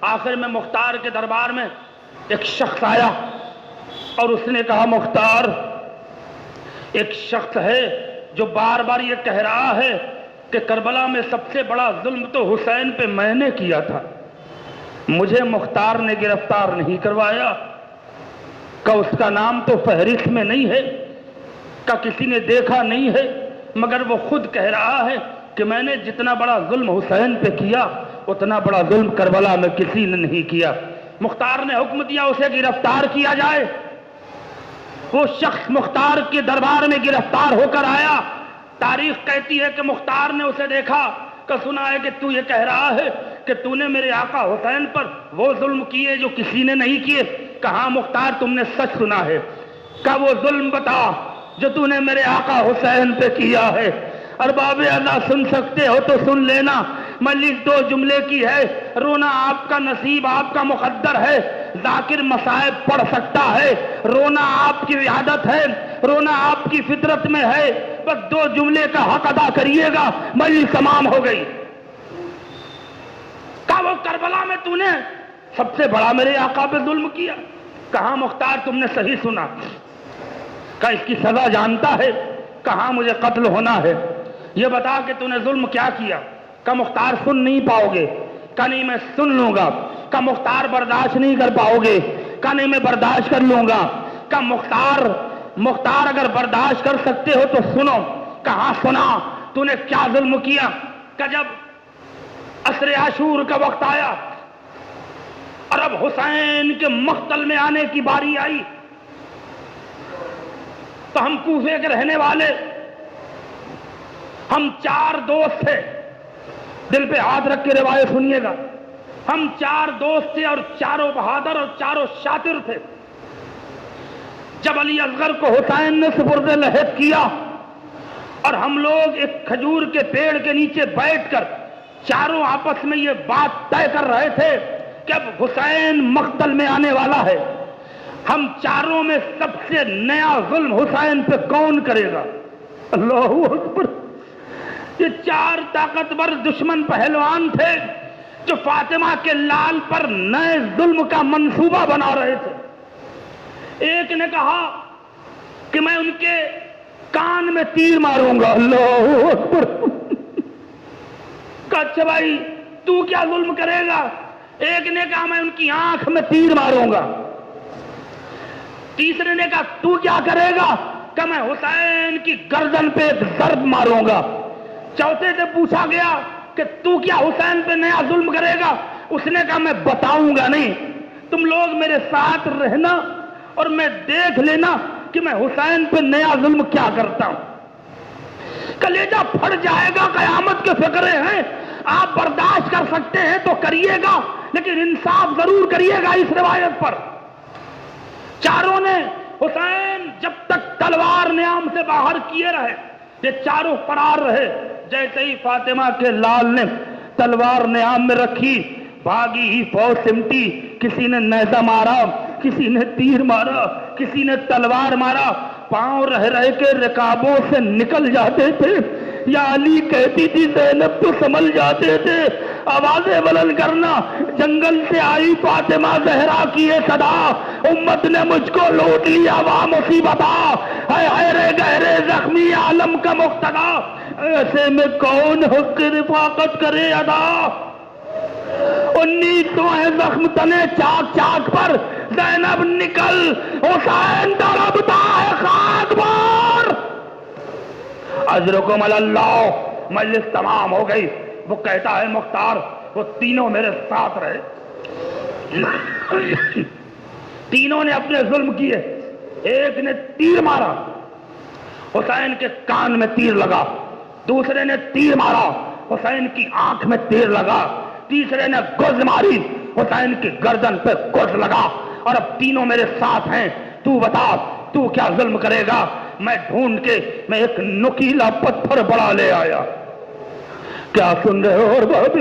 آخر میں مختار کے دربار میں ایک شخص آیا اور اس نے کہا، مختار، ایک شخص ہے جو بار بار یہ کہہ رہا ہے کہ کربلا میں سب سے بڑا ظلم تو حسین پہ میں نے کیا تھا، مجھے مختار نے گرفتار نہیں کروایا، کہ اس کا نام تو فہرست میں نہیں ہے، کہ کسی نے دیکھا نہیں ہے، مگر وہ خود کہہ رہا ہے کہ میں نے جتنا بڑا ظلم حسین پہ کیا اتنا بڑا ظلم کربلا میں کسی نے نہیں کیا۔ مختار نے حکم دیا اسے گرفتار کیا جائے۔ وہ شخص مختار کے دربار میں گرفتار ہو کر آیا۔ تاریخ کہتی ہے کہ مختار نے اسے دیکھا، کہ سنا ہے کہ تو یہ کہہ رہا ہے کہ تو نے میرے آقا حسین پر وہ ظلم کیے جو کسی نے نہیں کیے۔ کہا مختار، تم نے سچ سنا ہے، کہ وہ ظلم بتا جو تو نے میرے آقا حسین پہ کیا ہے۔ ارباب اللہ سن سکتے ہو تو سن لینا، مجلس 2 جملے کی ہے، رونا آپ کا نصیب، آپ کا مقدر ہے، ذاکر مصائب پڑھ سکتا ہے، رونا آپ کی عادت ہے، رونا آپ کی فطرت میں ہے، بس 2 جملے کا حق ادا کریے گا، مجلس تمام ہو گئی۔ کہا وہ کربلا میں تو نے سب سے بڑا میرے آقا پہ ظلم کیا۔ کہاں مختار تم نے صحیح سنا، کہ اس کی سزا جانتا ہے، کہاں مجھے قتل ہونا ہے، یہ بتا کہ تو نے ظلم کیا کیا۔ کہ مختار سن نہیں پاؤ گے، کہ نہیں میں سن لوں گا۔ کہ مختار برداشت نہیں کر پاؤ گے، کہ نہیں میں برداشت کر لوں گا۔ کہ مختار اگر برداشت کر سکتے ہو تو سنو۔ کہاں سنا، تو نے کیا ظلم کیا۔ کہ جب عصر عاشور کا وقت آیا اور اب حسین کے مقتل میں آنے کی باری آئی تو ہم کوفے کے رہنے والے، ہم 4 دوست تھے، دل پہ ہاتھ رکھ کے روایت سنیے گا، ہم 4 دوست تھے اور چاروں بہادر اور چاروں شاطر تھے۔ جب علی اصغر کو حسین نے سپرد لحد کیا اور ہم لوگ ایک کھجور کے پیڑ کے نیچے بیٹھ کر چاروں آپس میں یہ بات طے کر رہے تھے کہ اب حسین مقتل میں آنے والا ہے، ہم چاروں میں سب سے نیا ظلم حسین پہ کون کرے گا۔ اللہ اکبر۔ یہ 4 طاقتور دشمن پہلوان تھے جو فاطمہ کے لال پر نئے ظلم کا منصوبہ بنا رہے تھے۔ ایک نے کہا کہ میں ان کے کان میں تیر ماروں گا۔ اللہ اکبر۔ کہا اچھا بھائی تو کیا ظلم کرے گا؟ ایک نے کہا میں ان کی آنکھ میں تیر ماروں گا۔ تیسرے نے کہا تو کیا کرے گا؟ کہ میں حسین کی گردن پہ ایک ضرب ماروں گا۔ چوتھے سے پوچھا گیا کہ تو کیا حسین پہ نیا ظلم کرے گا؟ اس نے کہا میں بتاؤں گا نہیں، تم لوگ میرے ساتھ رہنا اور میں دیکھ لینا کہ میں حسین پہ نیا ظلم کیا کرتا ہوں۔ کلیجہ پھٹ جائے گا، قیامت کے فقرے ہیں، آپ برداشت کر سکتے ہیں تو کریے گا، لیکن انصاف ضرور کریے گا اس روایت پر۔ چاروں نے حسین جب تک تلوار نیام سے باہر کیے رہے، یہ چاروں فرار رہے۔ جیسے ہی فاطمہ کے لال نے تلوار نیام میں رکھی، بھاگی ہی فوج سمٹی، کسی نے نیزہ مارا، کسی نے تیر مارا، کسی نے تلوار مارا، پاؤں رہ رہ کے رکابوں سے نکل جاتے تھے۔ یا علی کہتی تھی زینب تو سنبھل جاتے تھے۔ آوازیں بلند کرنا، جنگل سے آئی فاطمہ زہرا کی یہ صدا، امت نے مجھ کو لوٹ لیا وا مصیبتا، اے حیرے گہرے زخمی عالم کا مقتدا، ایسے میں کون حق رفاقت کرے ادا۔ 19 ہے زخم تنے چاک چاک پر، زینب نکل، حسین تڑپتا ہے خاک پر۔ اجرکم اللہ۔ مجلس تمام ہو گئی۔ وہ کہتا ہے مختار وہ تینوں میرے ساتھ رہے، تینوں نے اپنے ظلم کیے۔ ایک نے تیر مارا، حسین کے کان میں تیر لگا، دوسرے نے تیر مارا، حسین کی آنکھ میں تیر لگا، تیسرے نے گز ماری، حسین کی گردن پہ گز لگا، اور اب تینوں میرے ساتھ ہیں۔ تو بتا تو کیا ظلم کرے گا؟ میں ڈھونڈ کے میں ایک نکیلا پتھر بڑا لے آیا۔ کیا سن رہے ہو؟ اور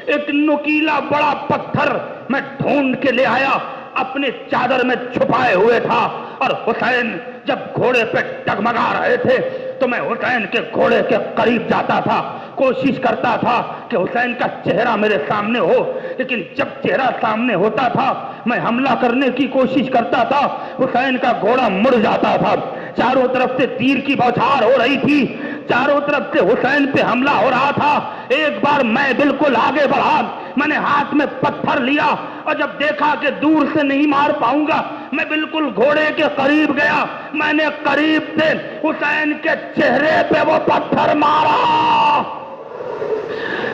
ایک نکیلا بڑا پتھر میں ڈھونڈ کے لے آیا، اپنے چادر میں چھپائے ہوئے تھا، اور حسین جب گھوڑے پہ ڈگمگا رہے تھے تو میں حسین کے گھوڑے کے قریب جاتا تھا، کوشش کرتا تھا کہ حسین کا چہرہ میرے سامنے ہو، لیکن جب چہرہ سامنے ہوتا تھا میں حملہ کرنے کی کوشش کرتا تھا، حسین کا گھوڑا مڑ جاتا تھا۔ چاروں طرف سے تیر کی بوچھار ہو رہی تھی، چاروں طرف سے حسین پہ حملہ ہو رہا تھا۔ ایک بار میں بالکل آگے بڑھا، میں نے ہاتھ میں پتھر لیا، اور جب دیکھا کہ دور سے نہیں مار پاؤں گا میں بالکل گھوڑے کے قریب گیا، میں نے قریب سے حسین کے چہرے پہ وہ پتھر مارا۔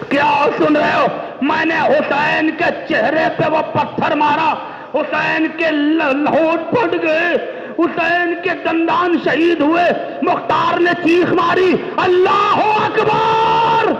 کیا سن رہے ہو؟ میں نے حسین کے چہرے پہ وہ پتھر مارا، حسین کے ہونٹ پھٹ گئے، حسین کے دندان شہید ہوئے۔ مختار نے چیخ ماری، اللہ اکبر!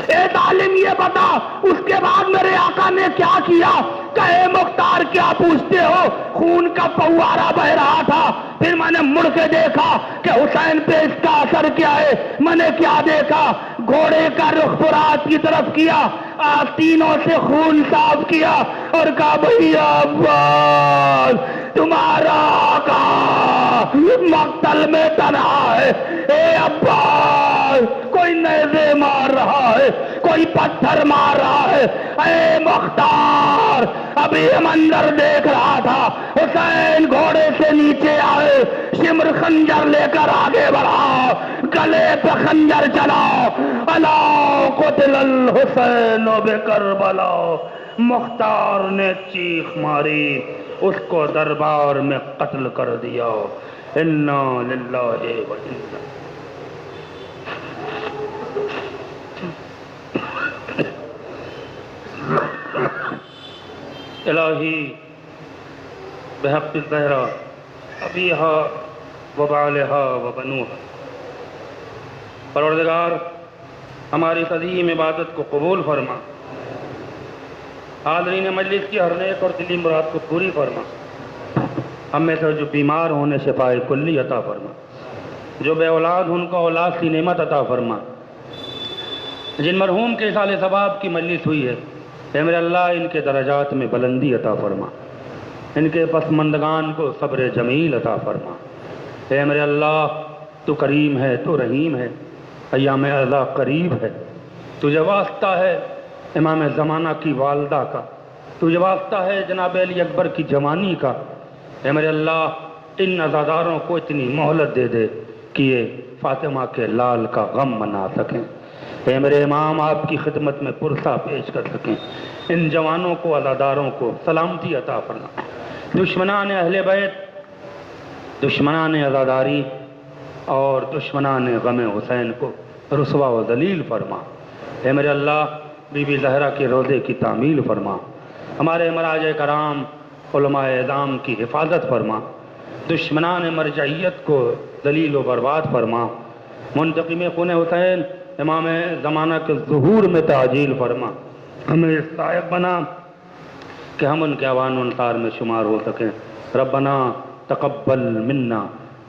اے ظالم یہ بتا اس کے بعد میرے آقا نے کیا کیا؟ کہے مختار کیا پوچھتے ہو؟ خون کا فوارہ بہ رہا تھا، پھر میں نے مڑ کے دیکھا کہ حسین پہ اس کا اثر کیا ہے۔ میں نے کیا دیکھا؟ گھوڑے کا رخ فرات کی طرف کیا، آستینوں سے خون صاف کیا اور کہا بھیا عباس تمہارا آقا مقتل میں تنہا ہے۔ اے عباس کوئی نیزے مار رہا ہے، کوئی پتھر مار رہا ہے۔ اے مختار ابھی یہ منظر دیکھ رہا تھا، حسین گھوڑے سے نیچے آئے، شمر خنجر لے کر آگے بڑھا، گلے پہ خنجر چلا، الا قتل الحسین بکربلا۔ مختار نے چیخ ماری، اس کو دربار میں قتل کر دیا۔ انا للہ و انا الہی بحق الزہرا ابیہا وبالہا وبنوہا۔ پروردگار ہماری عظیم عبادت کو قبول فرما، حاضرین مجلس کی ہر نیک اور دلی مراد کو پوری فرما۔ ہم میں سے جو بیمار ہونے شفائے کلی عطا فرما، جو بے اولاد ان کو اولاد کی نعمت عطا فرما، جن مرحوم کے سال ثواب کی مجلس ہوئی ہے اے میرے اللہ ان کے درجات میں بلندی عطا فرما، ان کے پسماندگان کو صبر جمیل عطا فرما۔ اے میرے اللہ تو کریم ہے، تو رحیم ہے، ایام ارضا قریب ہے، تجھے واسطہ ہے امام زمانہ کی والدہ کا، تجھے واسطہ ہے جناب علی اکبر کی جوانی کا۔ اے میرے اللہ ان عزاداروں کو اتنی مہلت دے دے کہ یہ فاطمہ کے لال کا غم منا سکیں۔ اے میرے امام آپ کی خدمت میں پرسہ پیش کر سکیں۔ ان جوانوں کو عزاداروں کو سلامتی عطا فرما، دشمنان اہل بیت، دشمنان عزاداری اور دشمنان غم حسین کو رسوا و ذلیل فرما۔ اے میرے اللہ بی بی زہرا کے روضے کی تعمیل فرما، ہمارے مراجع کرام علماء اعظام کی حفاظت فرما، دشمنان مرجعیت کو ذلیل و برباد فرما، منتقم خون حسین امام زمانہ کے ظہور میں تعجیل فرما، ہمیں اس لائق بنا کہ ہم ان کے اعوان و انصار میں شمار ہو سکیں۔ ربنا تقبل منا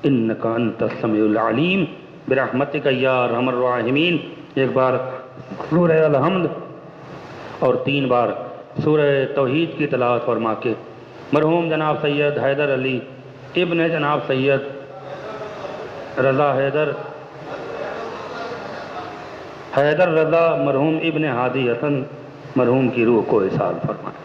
انک انت السمیع العلیم برحمتک یا ارحم الراحمین۔ ایک بار سورہ الحمد اور 3 بار سورہ توحید کی تلاوت فرما کے مرحوم جناب سید حیدر علی ابن جناب سید رضا حیدر رضا مرحوم ابن ہادی حسن مرحوم کی روح کو احسان فرمائیں۔